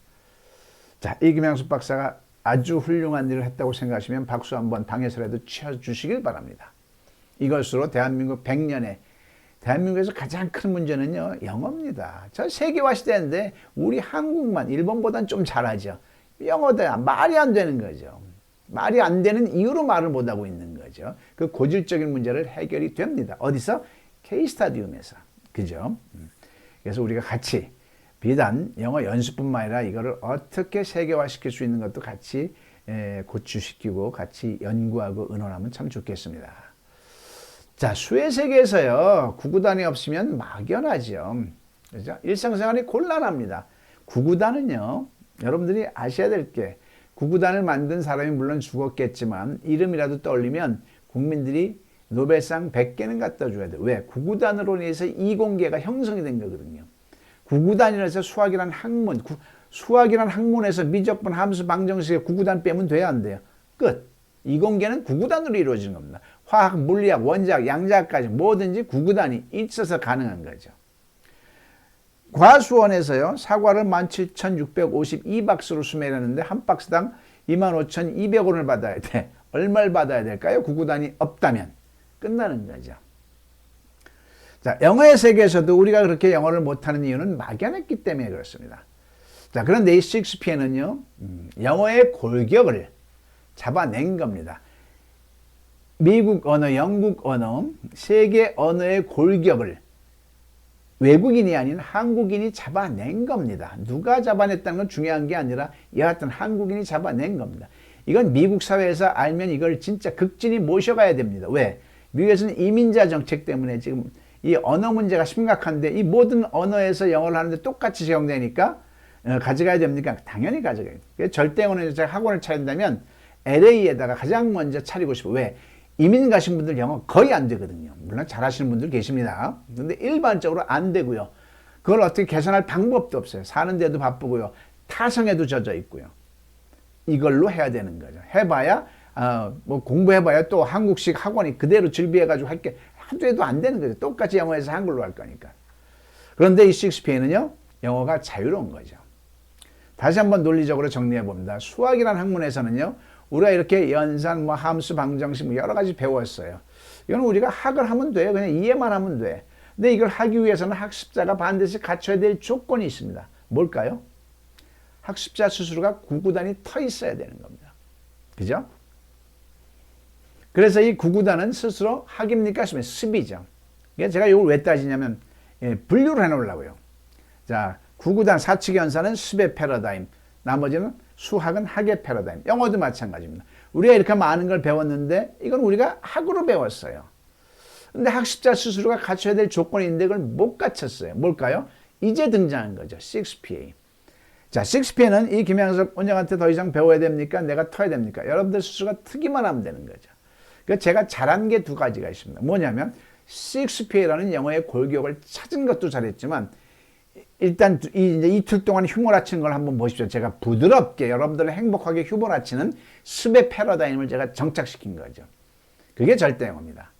자, 이김양수 박사가 아주 훌륭한 일을 했다고 생각하시면 박수 한번 방에서라도 쳐주시길 바랍니다. 이것으로 대한민국 100년에 대한민국에서 가장 큰 문제는요, 영어입니다. 저 세계화 시대인데 우리 한국만 일본보다는 좀 잘하죠. 영어도 말이 안 되는 거죠. 말이 안 되는 이유로 말을 못하고 있는 거죠. 그 고질적인 문제를 해결이 됩니다. 어디서? K-스타디움에서. 그죠? 그래서 우리가 같이 비단 영어 연습뿐만 아니라 이거를 어떻게 세계화시킬 수 있는 것도 같이 고취시키고 같이 연구하고 의논하면 참 좋겠습니다. 자, 수의 세계에서요, 구구단이 없으면 막연하죠. 그죠? 일상생활이 곤란합니다. 구구단은요, 여러분들이 아셔야 될 게, 구구단을 만든 사람이 물론 죽었겠지만 이름이라도 떠올리면 국민들이 노벨상 100개는 갖다 줘야 돼요. 왜? 구구단으로 인해서 이공계가 형성이 된 거거든요. 구구단이라고 해서 수학이란 학문, 수학이란 학문에서 미적분, 함수, 방정식의 구구단 빼면 돼야 안 돼요. 끝. 이공계는 구구단으로 이루어지는 겁니다. 화학, 물리학, 원자학, 양자학까지 뭐든지 구구단이 있어서 가능한 거죠. 과수원에서요, 사과를 17,652박스로 수매하는데 한 박스당 25,200원을 받아야 돼. 얼마를 받아야 될까요? 구구단이 없다면. 끝나는 거죠. 자, 영어의 세계에서도 우리가 그렇게 영어를 못하는 이유는 막연했기 때문에 그렇습니다. 자, 그런데 이 셰익스피어는요, 영어의 골격을 잡아낸 겁니다. 미국 언어, 영국 언어, 세계 언어의 골격을 외국인이 아닌 한국인이 잡아낸 겁니다. 누가 잡아냈다는 건 중요한 게 아니라 여하튼 한국인이 잡아낸 겁니다. 이건 미국 사회에서 알면 이걸 진짜 극진히 모셔가야 됩니다. 왜? 미국에서는 이민자 정책 때문에 지금 이 언어 문제가 심각한데 이 모든 언어에서 영어를 하는데 똑같이 적용되니까 가져가야 됩니까? 당연히 가져가야 돼요. 절대 영어는 제가 학원을 차린다면 LA에다가 가장 먼저 차리고 싶어요. 왜? 이민 가신 분들 영어 거의 안 되거든요. 물론 잘하시는 분들 계십니다. 근데 일반적으로 안 되고요. 그걸 어떻게 개선할 방법도 없어요. 사는데도 바쁘고요. 타성에도 젖어 있고요. 이걸로 해야 되는 거죠. 해봐야 뭐 공부해봐야 또 한국식 학원이 그대로 즐비해가지고 할 게 한두 해도 안 되는 거죠. 똑같이 영어에서 한글로 할 거니까. 그런데 이 6PA는요. 영어가 자유로운 거죠. 다시 한번 논리적으로 정리해 봅니다. 수학이라는 학문에서는요. 우리가 이렇게 연산, 뭐 함수, 방정식 뭐 여러 가지 배웠어요. 이건 우리가 학을 하면 돼요. 그냥 이해만 하면 돼. 근데 이걸 하기 위해서는 학습자가 반드시 갖춰야 될 조건이 있습니다. 뭘까요? 학습자 스스로가 구구단이 터 있어야 되는 겁니다. 그죠? 그래서 이 구구단은 스스로 학입니까? 습이죠. 제가 이걸 왜 따지냐면 분류를 해놓으려고요. 자, 구구단 사칙 연산은 습의 패러다임, 나머지는 수학은 학의 패러다임. 영어도 마찬가지입니다. 우리가 이렇게 많은 걸 배웠는데 이건 우리가 학으로 배웠어요. 근데 학습자 스스로가 갖춰야 될 조건이 있는데 그걸 못 갖췄어요. 뭘까요? 이제 등장한 거죠. 6PA. 자, 6PA는 이 김양석 원장한테 더 이상 배워야 됩니까? 내가 터야 됩니까? 여러분들 스스로가 트기만 하면 되는 거죠. 그러니까 제가 잘한 게 두 가지가 있습니다. 뭐냐면 6PA라는 영어의 골격을 찾은 것도 잘했지만 일단 이제 이틀 동안 휴머라치는 걸 한번 보십시오. 제가 부드럽게 여러분들을 행복하게 휴머라치는 습의 패러다임을 제가 정착시킨 거죠. 그게 절대 영어입니다.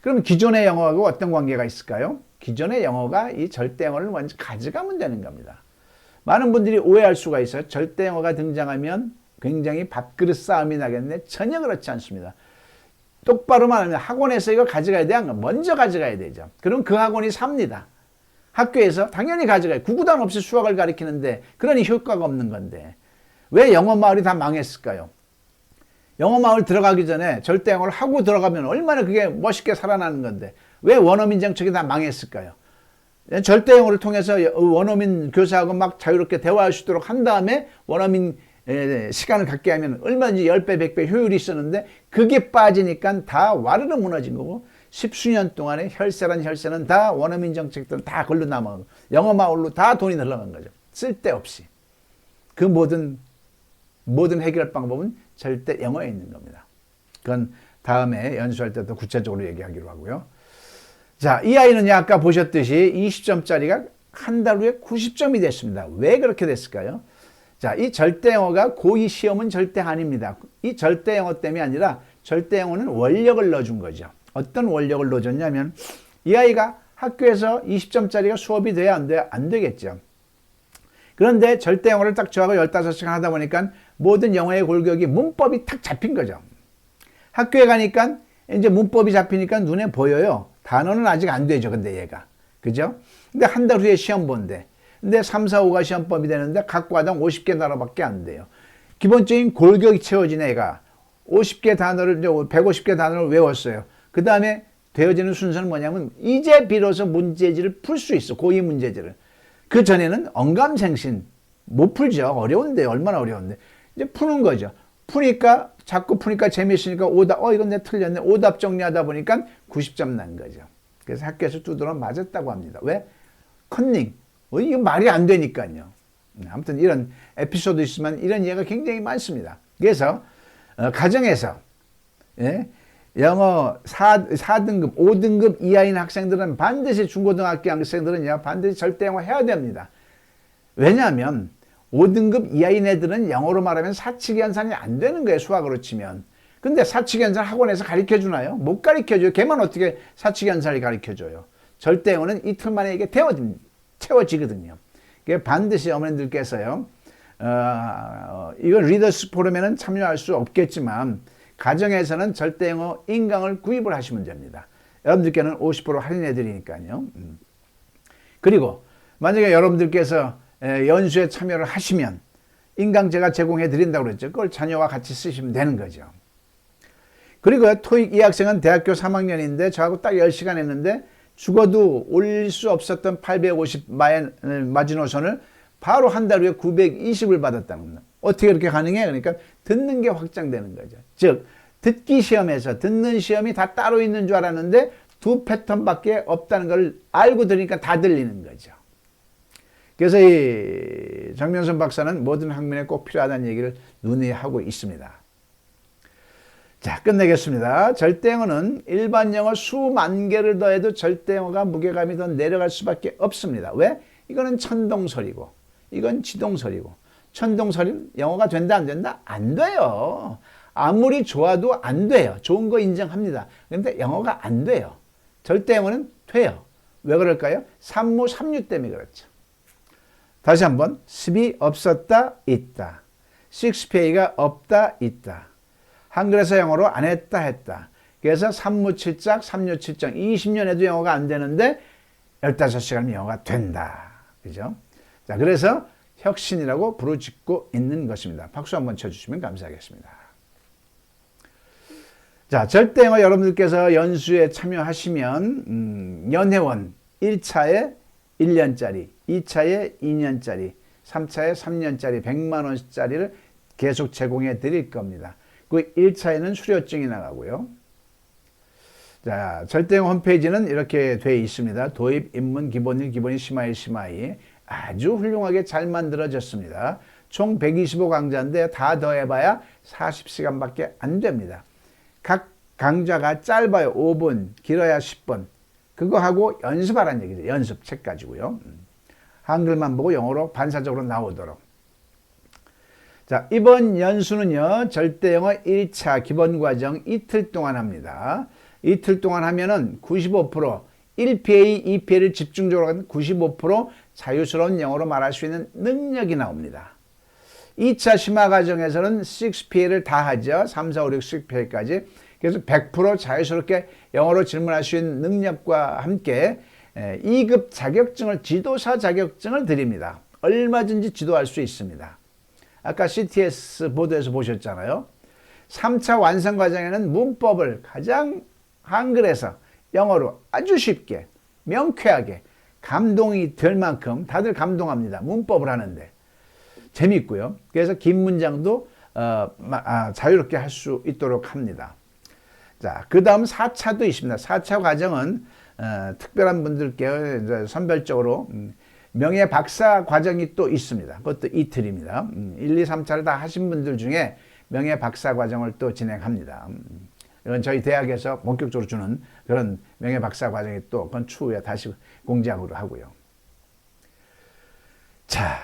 그럼 기존의 영어하고 어떤 관계가 있을까요? 기존의 영어가 이 절대 영어를 먼저 가져가면 되는 겁니다. 많은 분들이 오해할 수가 있어요. 절대 영어가 등장하면 굉장히 밥그릇 싸움이 나겠네. 전혀 그렇지 않습니다. 똑바로 말하면 학원에서 이거 가져가야 돼. 먼저 가져가야 되죠. 그럼 그 학원이 삽니다. 학교에서 당연히 가져가요. 구구단 없이 수학을 가르치는데 그러니 효과가 없는 건데 왜 영어 마을이 다 망했을까요? 영어 마을 들어가기 전에 절대 영어를 하고 들어가면 얼마나 그게 멋있게 살아나는 건데 왜 원어민 정책이 다 망했을까요? 절대 영어를 통해서 원어민 교사하고 막 자유롭게 대화할 수 있도록 한 다음에 원어민 시간을 갖게 하면 얼마든지 10배, 100배 효율이 있었는데 그게 빠지니까 다 와르르 무너진 거고 10수년 동안에 혈세는 다 원어민 정책들은 다 걸로 남아가고 영어 마을로 다 돈이 흘러간 거죠. 쓸데없이. 그 모든 해결 방법은 절대 영어에 있는 겁니다. 그건 다음에 연수할 때 더 구체적으로 얘기하기로 하고요. 자, 이 아이는 아까 보셨듯이 20점짜리가 한 달 후에 90점이 됐습니다. 왜 그렇게 됐을까요? 자, 이 절대 영어가 고2 시험은 절대 아닙니다. 이 절대 영어 때문이 아니라 절대 영어는 원력을 넣어준 거죠. 어떤 원력을 넣어줬냐면 이 아이가 학교에서 20점짜리가 수업이 돼야 안 돼요? 안 되겠죠. 그런데 절대 영어를 딱 저하고 15시간 하다 보니까 모든 영어의 골격이 문법이 탁 잡힌 거죠. 학교에 가니까 이제 문법이 잡히니까 눈에 보여요. 단어는 아직 안 되죠. 근데 얘가. 그죠? 근데 한 달 후에 시험 본대. 근데 3, 4, 5가 시험법이 되는데 각 과당 50개 단어밖에 안 돼요. 기본적인 골격이 채워진 애가 50개 단어를, 150개 단어를 외웠어요. 그 다음에 되어지는 순서는 뭐냐면 이제 비로소 문제지를 풀 수 있어. 고2 문제지를. 그 전에는 언감생신 못 풀죠. 어려운데 얼마나 어려운데. 이제 푸는 거죠. 자꾸 푸니까 재미있으니까 오답, 이건 내가 틀렸네. 오답 정리하다 보니까 90점 난 거죠. 그래서 학교에서 두드러 맞았다고 합니다. 왜? 컨닝. 이거 말이 안 되니까요. 아무튼 이런 에피소드 있으면 이런 예가 굉장히 많습니다. 그래서 가정에서 영어 4등급, 5등급 이하인 학생들은 반드시 중고등학교 학생들은요. 반드시 절대 영어 해야 됩니다. 왜냐하면 5등급 이하인 애들은 영어로 말하면 사칙연산이 안 되는 거예요. 수학으로 치면. 근데 사칙연산 학원에서 가르쳐주나요? 못 가르쳐줘요. 걔만 어떻게 사칙연산을 가르쳐줘요. 절대 영어는 이틀 만에 이게 채워지거든요. 반드시 어머님들께서요. 이건 리더스 포럼에는 참여할 수 없겠지만 가정에서는 절대 영어 인강을 구입을 하시면 됩니다. 여러분들께는 50% 할인해 드리니까요. 그리고 만약에 여러분들께서 연수에 참여를 하시면 인강 제가 제공해 드린다고 그랬죠. 그걸 자녀와 같이 쓰시면 되는 거죠. 그리고 토익 이 학생은 대학교 3학년인데 저하고 딱 10시간 했는데 죽어도 올릴 수 없었던 850 마지노선을 바로 한 달 후에 920을 받았다는 겁니다. 어떻게 그렇게 가능해? 그러니까 듣는 게 확장되는 거죠. 즉 듣기 시험에서 듣는 시험이 다 따로 있는 줄 알았는데 두 패턴밖에 없다는 걸 알고 들으니까 다 들리는 거죠. 그래서 이 정명선 박사는 모든 학문에 꼭 필요하다는 얘기를 논의하고 있습니다. 자, 끝내겠습니다. 절대영어는 일반 영어 수만 개를 더해도 절대영어가 무게감이 더 내려갈 수밖에 없습니다. 왜? 이거는 천동설이고 이건 지동설이고, 천동설은 영어가 된다 안 된다? 안 돼요. 아무리 좋아도 안 돼요. 좋은 거 인정합니다. 그런데 영어가 안 돼요. 절대영어는 돼요. 왜 그럴까요? 산무 삼류 때문에 그렇죠. 다시 한번, 습이 없었다 있다, 식스피어가 없다 있다, 한글에서 영어로 안 했다 했다. 그래서 산무칠작 삼류칠정 20년 해도 영어가 안 되는데 15시간이면 영어가 된다. 그죠? 자, 그래서 혁신이라고 부르짖고 있는 것입니다. 박수 한번 쳐주시면 감사하겠습니다. 자, 절대영어 여러분들께서 연수에 참여하시면 연회원 1차에 1년짜리, 2차에 2년짜리, 3차에 3년짜리 100만 원짜리를 계속 제공해 드릴 겁니다. 그 1차에는 수료증이 나가고요. 자, 절대영어 홈페이지는 이렇게 되어 있습니다. 도입, 입문, 기본일, 기본일, 심화일, 심화이 아주 훌륭하게 잘 만들어졌습니다. 총 125강좌인데 다 더해봐야 40시간밖에 안 됩니다. 각 강좌가 짧아요. 5분, 길어야 10분. 그거 하고 연습하라는 얘기죠. 연습 책 가지고요. 한글만 보고 영어로 반사적으로 나오도록. 자, 이번 연수는요, 절대영어 1차 기본과정 이틀 동안 합니다. 이틀 동안 하면은 95%, 1PA, 2PA를 집중적으로 하면 95% 자유스러운 영어로 말할 수 있는 능력이 나옵니다. 2차 심화 과정에서는 6PA를 다 하죠. 3, 4, 5, 6, 6PA까지. 그래서 100% 자유스럽게 영어로 질문할 수 있는 능력과 함께 2급 자격증을, 지도사 자격증을 드립니다. 얼마든지 지도할 수 있습니다. 아까 CTS 보도에서 보셨잖아요. 3차 완성 과정에는 문법을 가장 한글에서 영어로 아주 쉽게, 명쾌하게, 감동이 될 만큼 다들 감동합니다. 문법을 하는데. 재밌고요. 그래서 긴 문장도 자유롭게 할 수 있도록 합니다. 자, 그 다음 4차도 있습니다. 4차 과정은 특별한 분들께 이제 선별적으로 명예 박사 과정이 또 있습니다. 그것도 이틀입니다. 1, 2, 3차를 다 하신 분들 중에 명예 박사 과정을 또 진행합니다. 이건 저희 대학에서 본격적으로 주는 그런 명예 박사 과정이 또 그건 추후에 다시 공지하기로 하고요. 자,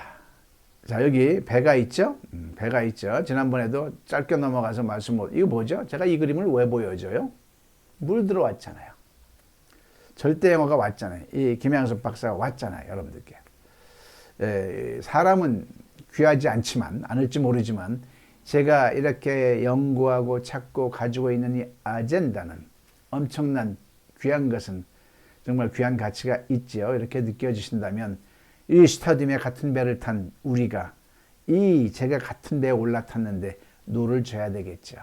여기 배가 있죠? 배가 있죠. 지난번에도 짧게 넘어가서 이거 뭐죠? 제가 이 그림을 왜 보여줘요? 물 들어왔잖아요. 절대영어가 왔잖아요. 이 김양섭 박사가 왔잖아요. 여러분들께. 사람은 귀하지 않을지 모르지만 제가 이렇게 연구하고 찾고 가지고 있는 이 아젠다는 엄청난 귀한 것은 정말 귀한 가치가 있지요. 이렇게 느껴지신다면 이 스타디움에 같은 배를 탄 우리가 제가 같은 배에 올라탔는데 노를 져야 되겠죠.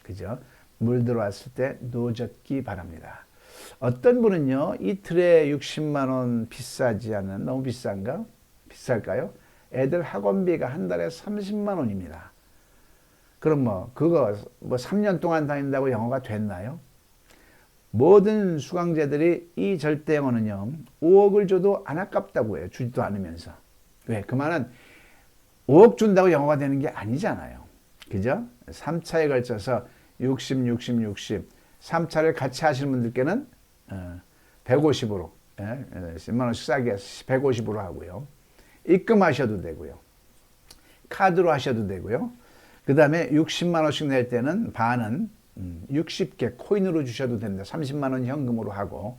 그죠? 물 들어왔을 때 노젓기 바랍니다. 어떤 분은요, 이틀에 60만 원 비싸지 않은, 너무 비싼가? 비쌀까요? 애들 학원비가 한 달에 30만 원입니다. 그럼 그거 3년 동안 다닌다고 영어가 됐나요? 모든 수강자들이 이 절대영어는요, 5억을 줘도 안 아깝다고 해요. 주지도 않으면서. 왜? 그만은 5억 준다고 영어가 되는 게 아니잖아요. 그죠? 3차에 걸쳐서 60, 3차를 같이 하시는 분들께는 150으로, 10만 원씩 싸게 해서 150으로 하고요. 입금하셔도 되고요. 카드로 하셔도 되고요. 그 다음에 60만 원씩 낼 때는 반은 60개 코인으로 주셔도 됩니다. 30만 원 현금으로 하고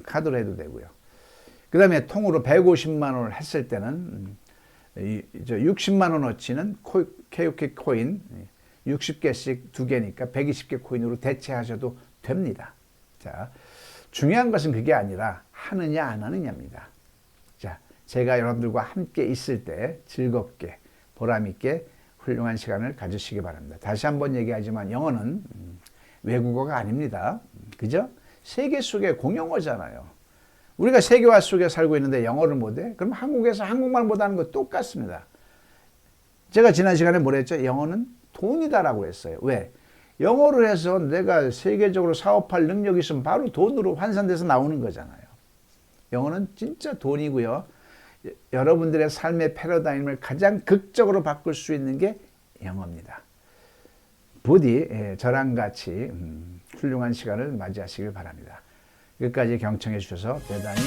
카드로 해도 되고요. 그 다음에 통으로 150만 원을 했을 때는 60만 원어치는 KOK 코인 60개씩 2개니까 120개 코인으로 대체하셔도 됩니다. 자, 중요한 것은 그게 아니라 하느냐 안 하느냐입니다. 자, 제가 여러분들과 함께 있을 때 즐겁게 보람있게 훌륭한 시간을 가지시기 바랍니다. 다시 한번 얘기하지만 영어는 외국어가 아닙니다. 그죠? 세계 속의 공용어잖아요. 우리가 세계화 속에 살고 있는데 영어를 못해? 그럼 한국에서 한국말 못하는 거 똑같습니다. 제가 지난 시간에 뭐라 했죠? 영어는 돈이다라고 했어요. 왜? 영어를 해서 내가 세계적으로 사업할 능력이 있으면 바로 돈으로 환산돼서 나오는 거잖아요. 영어는 진짜 돈이고요. 여러분들의 삶의 패러다임을 가장 극적으로 바꿀 수 있는 게 영어입니다. 부디 저랑 같이 훌륭한 시간을 맞이하시길 바랍니다. 끝까지 경청해 주셔서 대단히